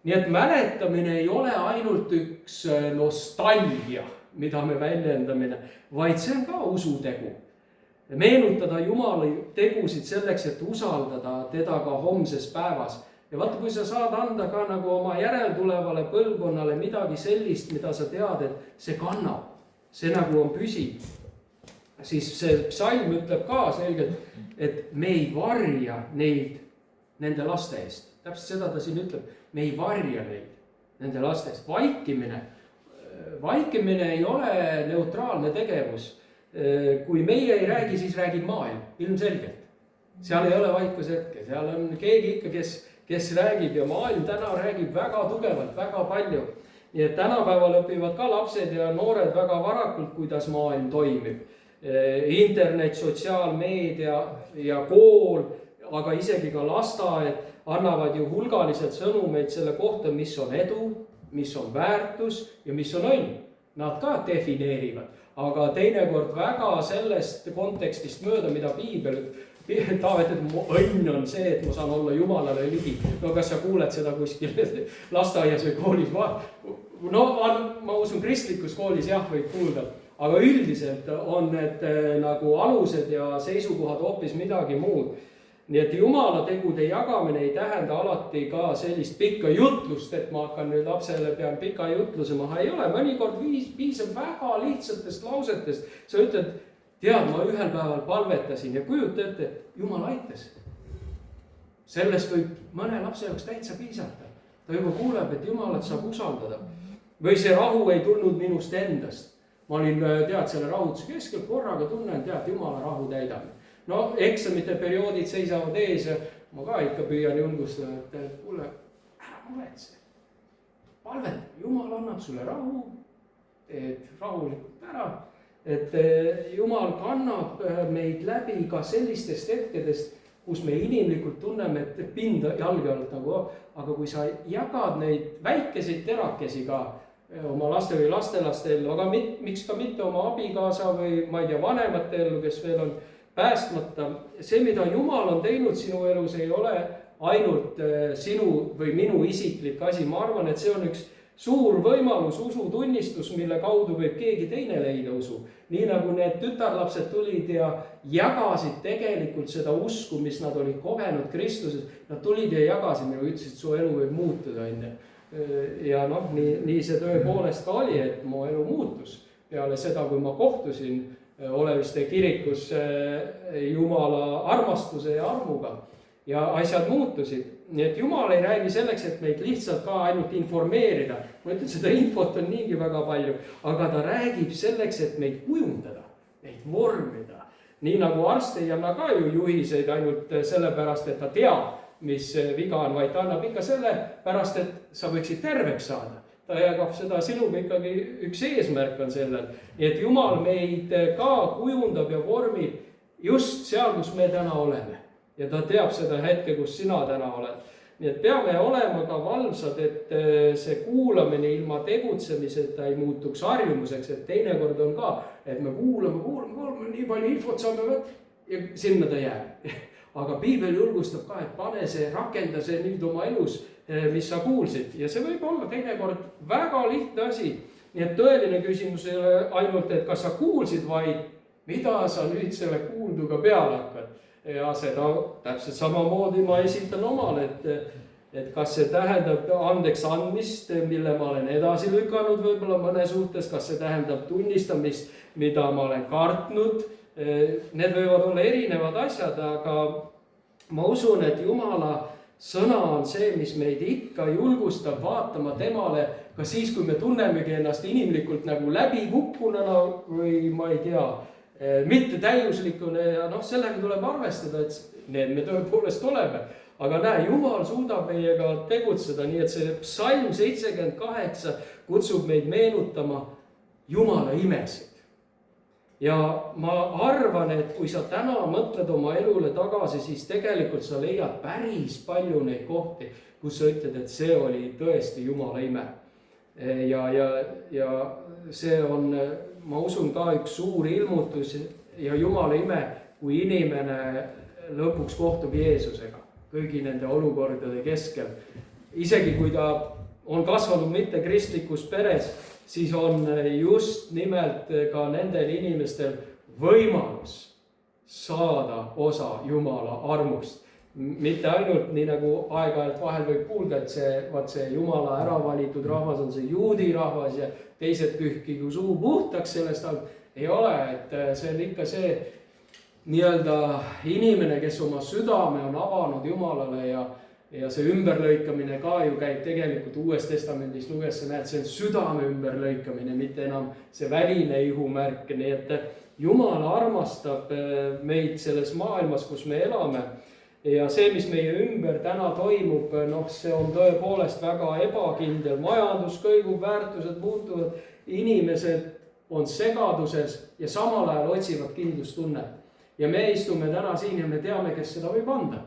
Nii et mäletamine ei ole ainult üks nostalgia, mida me väljendamine, vaid see on ka usutegu. Meenutada Jumala tegusid selleks, et usaldada teda ka homses päevas. Ja vaata, kui sa saad anda ka nagu oma järeltulevale põlvkonnale midagi sellist, mida sa tead, et see kannab, see nagu on püsiv. Siis see psalm ütleb ka selgelt, et me ei varja neid nende laste eest. Täpselt seda ta siin ütleb, me ei varja neid nende laste eest. Vaikimine ei ole neutraalne tegevus. Kui meie ei räägi, siis räägib maailm, ilmselgelt. Seal ei ole vaikuse hetke, seal on keegi ikka, kes räägib ja maailm täna räägib väga tugevalt, väga palju. Nii et tänapäeval õpivad ka lapsed ja noored väga varakult, kuidas maailm toimib. Internet, sotsiaalmeedia ja kool, aga isegi ka lasteaed annavad ju hulgaliselt sõnumeid selle kohta, mis on edu, mis on väärtus ja mis on õnn. Nad ka defineerivad. Aga teinekord väga sellest kontekstist mööda, mida Piibel Taavet, et mu õnn on see, et ma saan olla Jumalale ligi. No kas sa kuuled seda kuskil lasteaias või koolis? No ma usun kristlikus koolis jah võib kuulda, aga üldiselt on need nagu alused ja seisukohad hoopis midagi muud. Nii et Jumala tegude jagamine ei tähenda alati ka sellist pikka jutlust, et ma hakkan nüüd lapsele pean pika jutluse maha. Ei ole, mõnikord piisab väga lihtsatest lausetest. Sa ütled, tead, ma ühel päeval palvetasin ja kujuta ette, Jumal aitas. Sellest võib mõne lapse jaoks täitsa piisata. Ta juba kuuleb, et Jumalat saab usaldada. Või see rahu ei tulnud minust endast. Ma olin, tead, selle rahutuse keskel korraga tunnen, tead, Jumala rahu täidame. No eksamite perioodid seisavad ees ja ma ka ikka püüan julgustada, et kuule, ära muretse. Palvet, Jumal annab sulle rahu, teed rahulikult ära, et Jumal kannab meid läbi ka sellistest hetkedest, kus me inimlikult tunneme, et pind jalge alt nagu, aga kui sa jagad neid väikeseid terakesi ka oma laste või lastelaste ellu, aga miks ka mitte oma abikaasa või ma ei tea, vanemate ellu, kes veel on päästmata. See, mida Jumal on teinud sinu elus, ei ole ainult sinu või minu isiklik asi. Ma arvan, et see on üks suur võimalus, usutunnistus, mille kaudu võib keegi teine leida usu. Nii nagu need tütarlapsed tulid ja jagasid tegelikult seda usku, mis nad olid kogenud Kristuses. Nad tulid ja jagasid ja ütlesid, su elu võib muutuda. Ja noh, nii see tõepoolest ka oli, et mu elu muutus peale seda, kui ma kohtusin Oleviste kirikus Jumala armastuse ja armuga ja asjad muutusid. Nii et Jumal ei räägi selleks, et meid lihtsalt ka ainult informeerida. Ma ütlen, seda infot on niigi väga palju, aga ta räägib selleks, et meid kujundada, meid vormida. Nii nagu arst ei anna ka ju juhiseid ainult sellepärast, et ta teab, mis viga on, vaid ta annab ikka sellepärast, et sa võiksid terveks saada. Ta jagab seda sinuga ikkagi, üks eesmärk on sellel. Nii et Jumal meid ka kujundab ja vormib just seal, kus me täna oleme. Ja ta teab seda hetke, kus sina täna oled. Nii et peame olema ka valvsad, et see kuulamine ilma tegutsemiseta ei muutuks harjumuseks, et teinekord on ka, et me kuulame, nii palju infot saame võtta ja sinna ta jääb. Aga Piibel julgustab ka, et pane see, rakenda see nüüd oma elus, mis sa kuulsid. Ja see võib olla teinekord väga lihtne asi. Nii et tõeline küsimus ei ole ainult, et kas sa kuulsid, vaid mida sa nüüd selle kuulduga peale hakkad. Ja seda täpselt samamoodi ma esitan omale, et kas see tähendab andeks andmist, mille ma olen edasi lükanud võib-olla mõne suhtes, kas see tähendab tunnistamist, mida ma olen kartnud. Need võivad olla erinevad asjad, aga ma usun, et Jumala sõna on see, mis meid ikka julgustab vaatama temale, ka siis, kui me tunnemegi ennast inimlikult nagu läbikukkunana või ma ei tea, mitte täiuslikune ja sellega tuleb arvestada, et need me tõepoolest oleme. Aga näe, Jumal suudab meiega tegutseda, nii et see psalm 78 kutsub meid meenutama Jumala imesid. Ja ma arvan, et kui sa täna mõtled oma elule tagasi, siis tegelikult sa leiad päris palju neid kohti, kus sa ütled, et see oli tõesti Jumala ime. Ja see on, ma usun ka üks suur ilmutus ja Jumala ime, kui inimene lõpuks kohtub Jeesusega kõigi nende olukordade keskel. Isegi kui ta on kasvanud mitte kristlikus peres, siis on just nimelt ka nendel inimestel võimalus saada osa Jumala armust. Mitte ainult nii nagu aeg-ajalt vahel võib kuulda, et see Jumala äravalitud rahvas on see juudi rahvas ja teised pühkigu suu puhtaks sellest, ei ole, et see on ikka see nii-öelda inimene, kes oma südame on avanud Jumalale ja see ümberlõikamine ka ju käib tegelikult Uues Testamendis luges, sa näed, see on südame ümberlõikamine, mitte enam see väline ihumärk, nii et Jumal armastab meid selles maailmas, kus me elame. Ja see, mis meie ümber täna toimub, see on tõepoolest väga ebakindel. Majandus kõigub, väärtused muutuvad, inimesed on segaduses ja samal ajal otsivad kindlustunnet. Ja me istume täna siin ja me teame, kes seda võib anda.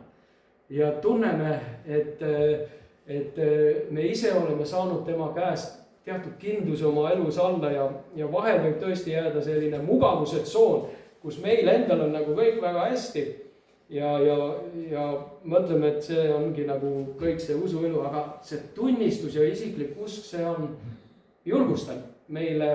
Ja tunneme, et me ise oleme saanud tema käest teatud kindluse oma elus alla ja vahel võib tõesti jääda selline mugavuse tsoon, kus meil endal on nagu kõik väga hästi. Ja mõtleme, et see ongi nagu kõik see usuelu, aga see tunnistus ja isiklik usk, see on julgustan meile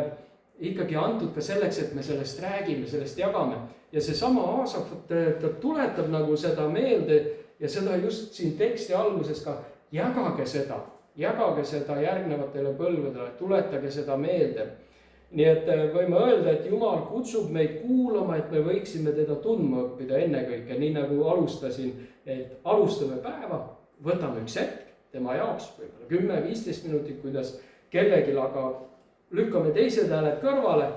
ikkagi antud ka selleks, et me sellest räägime, sellest jagame. Ja see sama Aasaf, ta tuletab nagu seda meelde ja seda just siin teksti alguses ka, jagage seda järgnevatele põlvedele, tuletage seda meelde. Nii et võime öelda, et Jumal kutsub meid kuulama, et me võiksime teda tundma õppida ennekõike, nii nagu alustasin, et alustame päeva, võtame üks hetk tema jaoks, võib-olla 10-15 minutit, kuidas kellelgi, aga lükkame teised hääled kõrvale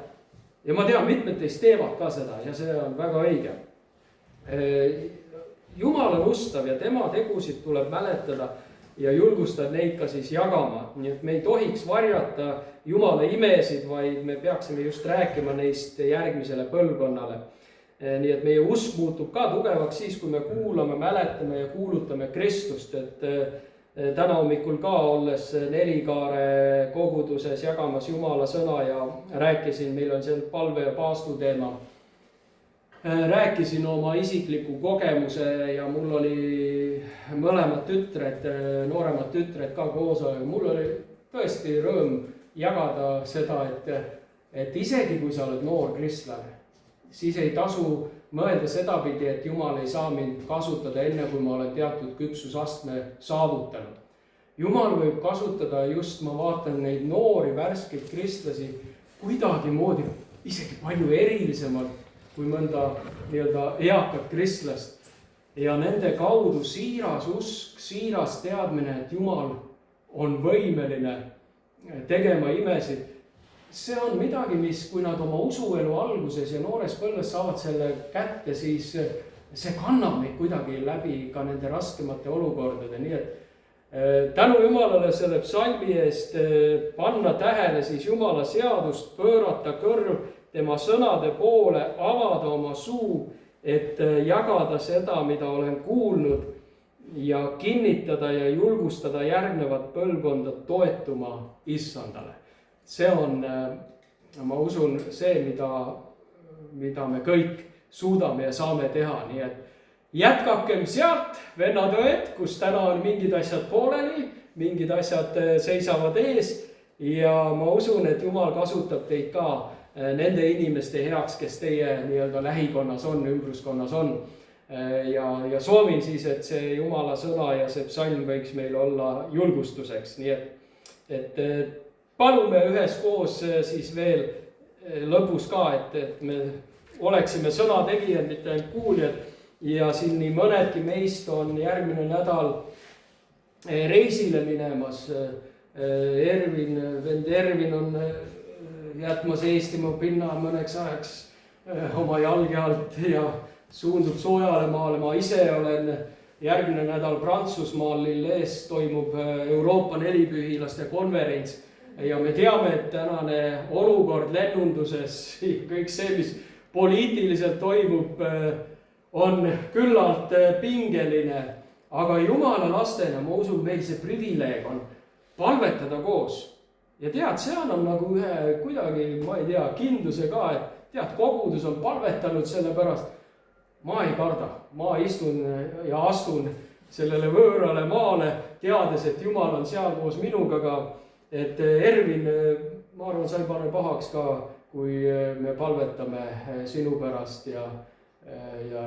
ja ma tean, mitmed teist teevad ka seda ja see on väga õige. Jumal on ustav ja tema tegusid tuleb mäletada ja julgustada neid ka siis jagama. Nii et me ei tohiks varjata Jumala imesid, vaid me peaksime just rääkima neist järgmisele põlvkonnale. nii et meie usk muutub ka tugevaks siis, kui me kuulame, mäletame ja kuulutame Kristust, et täna hommikul ka olles Nelikaare koguduses jagamas Jumala sõna ja rääkisin, meil on seal palve ja paastu teema. Rääkisin oma isikliku kogemuse ja mul oli mõlemad tütred, nooremad tütred ka koos. Mul oli tõesti rõõm jagada seda, et isegi kui sa oled noor kristlane, siis ei tasu mõelda sedapidi, et Jumal ei saa mind kasutada enne, kui ma olen teatud küpsusastme saavutanud. Jumal võib kasutada just, ma vaatan neid noori värskeid kristlasi kuidagimoodi isegi palju erilisemalt kui mõnda nii-öelda eakat kristlast. Ja nende kaudu siiras usk, siiras teadmine, et Jumal on võimeline tegema imesid. See on midagi, mis kui nad oma usuelu alguses ja noores põlves saavad selle kätte, siis see kannab neid kuidagi läbi ka nende raskemate olukordade. Nii et tänu Jumalale selle psalmi eest panna tähele siis Jumala seadust, pöörata kõrv tema sõnade poole, avada oma suu, et jagada seda, mida olen kuulnud ja kinnitada ja julgustada järgnevat põlvkonda toetuma Issandale. See on, ma usun, see, mida me kõik suudame ja saame teha. Nii et jätkakem sealt, vennad-õed, kus täna on mingid asjad pooleli, mingid asjad seisavad ees. Ja ma usun, et Jumal kasutab teid ka nende inimeste heaks, kes teie nii-öelda lähikonnas on, ümbruskonnas on. Ja soovin siis, et see Jumala sõna ja see psalm võiks meil olla julgustuseks. Nii et palume üheskoos siis veel lõpus ka, et me oleksime sõnategijad, mitte ainult kuuljad. Ja siin nii mõnedki meist on järgmine nädal reisile minemas. Vend Ervin on jätmas Eestimaa pinna mõneks ajaks oma jalge alt ja suundub soojale maale. Ma ise olen järgmine nädal Prantsusmaal Lillees toimub Euroopa nelipühilaste konverents. Ja me teame, et tänane olukord lennunduses, kõik see, mis poliitiliselt toimub, on küllalt pingeline. Aga Jumala lastena, ma usun, meil see privileeg on palvetada koos. Ja tead, see on nagu ühe kuidagi, ma ei tea, kindluse ka, et tead, kogudus on palvetanud selle pärast. Ma ei karda, ma istun ja astun sellele võõrale maale, teades, et Jumal on seal koos minuga ka. Et Ervin, ma arvan, sa ei pane pahaks ka, kui me palvetame sinu pärast ja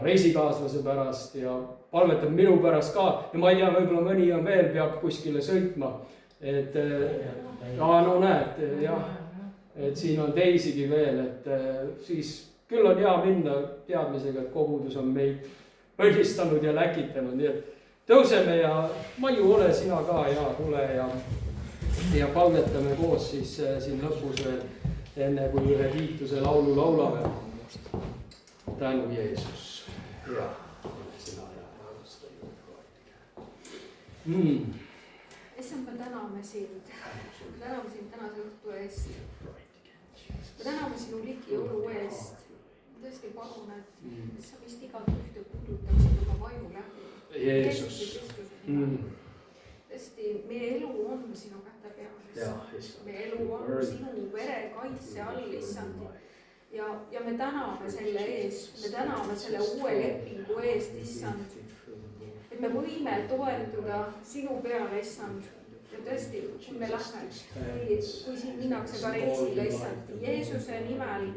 reisikaaslase pärast ja palvetab minu pärast ka. Ja ma ei tea, võib-olla mõni on veel, peab kuskile sõitma. Et no näed, jah, et siin on teisigi veel, et siis küll on hea minna teadmisega, et kogudus on meid õnnistanud ja läkitanud. Nii et tõuseme ja Maiu, ole sina ka ja tule ja palvetame koos siis siin lõpus veel, enne kui ühe kiituse laulu laulame. Tänu Jeesus. Ja, sina ja rahusta juurde. Issand, me täname sind tänase õhtu eest. Me täname sinu ligi jõulu eest. Tõesti palun, et sa vist igat ühte puudutaksid oma vaimu läbi. Jeesus. Tõesti, meie elu on sinu kätte peal. Meie elu on sinu vere kaitse all, issand. Ja me täname selle eest, me täname selle uue lepingu eest, issand. Et me võime toetuda sinu peale, issand. Ja tõesti, kui me lähme, kui siin minnakse ka reisile, issand, Jeesuse nimel,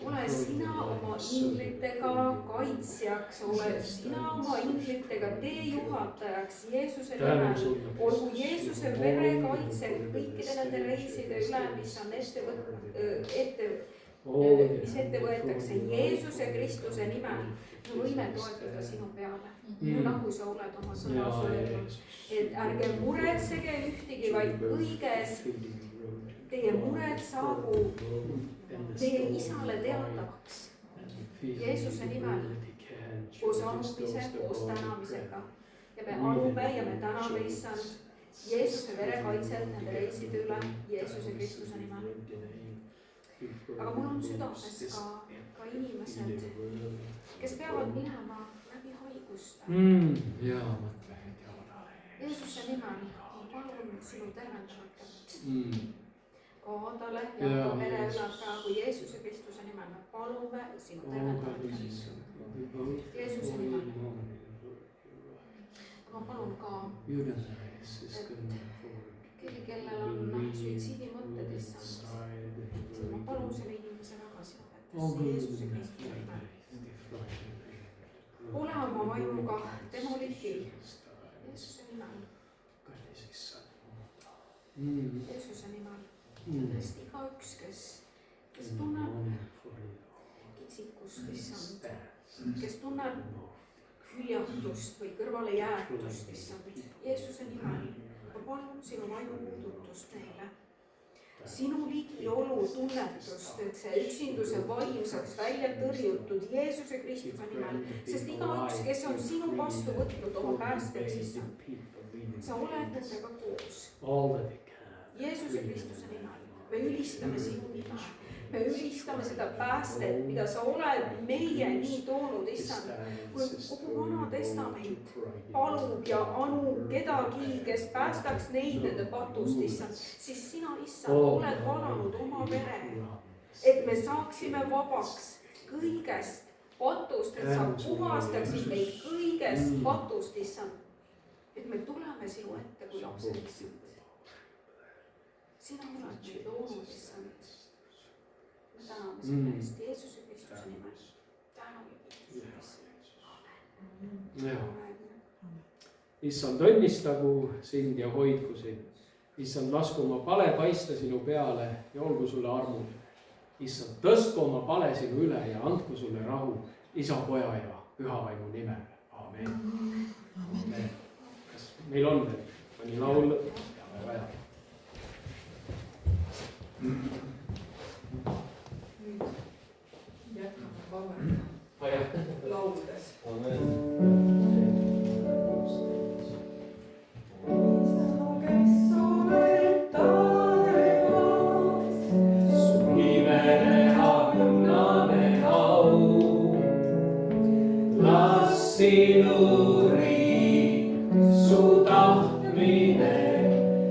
ole sina oma inglitega kaitsjaks, ole sina oma inglitega teejuhatajaks Jeesuse nimel. Olgu Jeesuse vere kaitse kõikide nende reiside üle, mis on mis ette võetakse Jeesuse Kristuse nimel. Me võime toetuda sinu peale, nagu sa oled oma sõnas öelnud. Et ärge muretsege ühtegi, vaid kõiges teie mured saabu teie isale teatavaks Jeesuse nimel, koos anumise, koos tänamisega. Ja me anume ja me täname issand Jeesuse vere kaitset nende reiside üle Jeesuse Kristuse nimel. aga mul on südames ka inimesed, kes peavad minema läbi haiguste. Jeesuse nimel ma palun sinu tervendavat kätt. Kaadale ja pere ülal praegu Jeesuse Kristuse nimel me palume sinu tervendavat kätt. Jeesuse nimel. Ma palun ka, et keegi, kellel on suitsiidimõtted issand, ma palun selle inimese väga sinu kättesse Jeesuse Kristuse nimel. Ole oma vaimuga tema ligi Jeesuse nimel. Jeesuse nimel. Sest igaüks, kes tunneb kitsikust issand, kes tunneb hüljatust või kõrvale jäetust issand, Jeesuse nimel. Ma palun sinu vaimu puudutust neile. Sinu ligiolu tunnetust, et see üksinduse vaim saaks välja tõrjutud Jeesuse Kristuse nimel. Sest igaüks, kes on sinu vastu võtnud oma päästeks issand, sa oled nendega koos. Jeesuse Kristuse nimel. Me ülistame sinu nime. Me ülistame seda päästet, mida sa oled meie nii toonud, issand. Kui kogu Vana Testament palub ja anub kedagi, kes päästaks neid nende patust, issand, siis sina, issand, oled valanud oma vere, et me saaksime vabaks kõigest patust, et sa puhastaksid meid kõigest patust, issand. Et me tuleme sinu ette kui lapsed, issand. Sina oled meid loonud, issand. Me täname selle eest Jeesuse Kristuse nimel. Täname Kristuse. Issand, õnnistagu sind ja hoidku sind. Issand, lasku oma pale paista sinu peale ja olgu sulle armul. Issand, tõstku oma pale sinu üle ja andku sulle rahu Isa, Poja ja Pühavaimu nimel. Amen. Amen. Kas meil on veel mõni laul? Vaja. Nüüd jätkame vabalt lauldes. Kes oled taevas, su nimele anname au. Las sinu riik, su tahtmine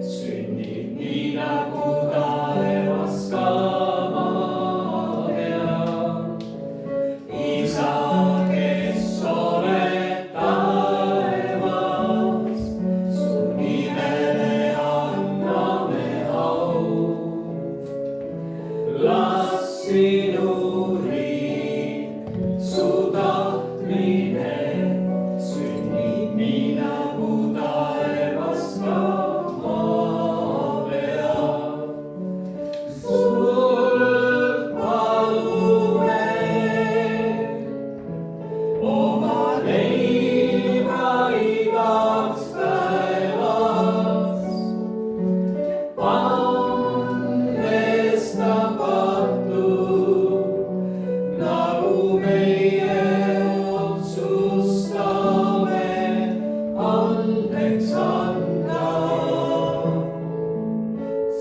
sünnib nii nagu taevas ka maa peal. Isa, kes oled taevas, su nimele anname au. Las sinu riik, su tahtmine sünnib nii nagu taevas ka maa peal. Sult palume oma leiba igaks päevaks, andestamatu, nagu meie otsustame andeks anda.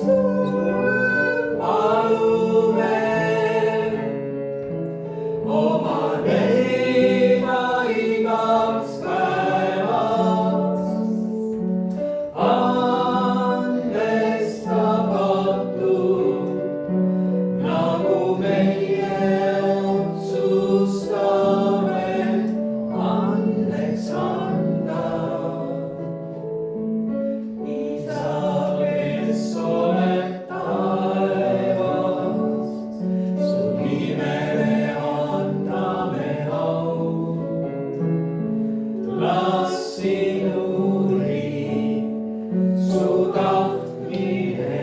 Sult palume oma leiba igaks päevaks, andestamatu, nagu meie otsustame andeks anda. Isa, kes oled taevas, su nimele anname au. Las sinu riik, su tahtmine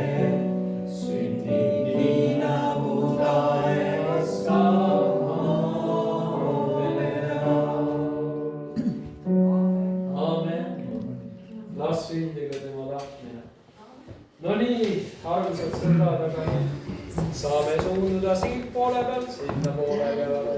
sünnib nii nagu taevas ka maa peal. Amen. Las sündigu tema tahtmine. No nii, armsad sõbrad, aga saame suunduda siit poole pealt, sinna poole peale.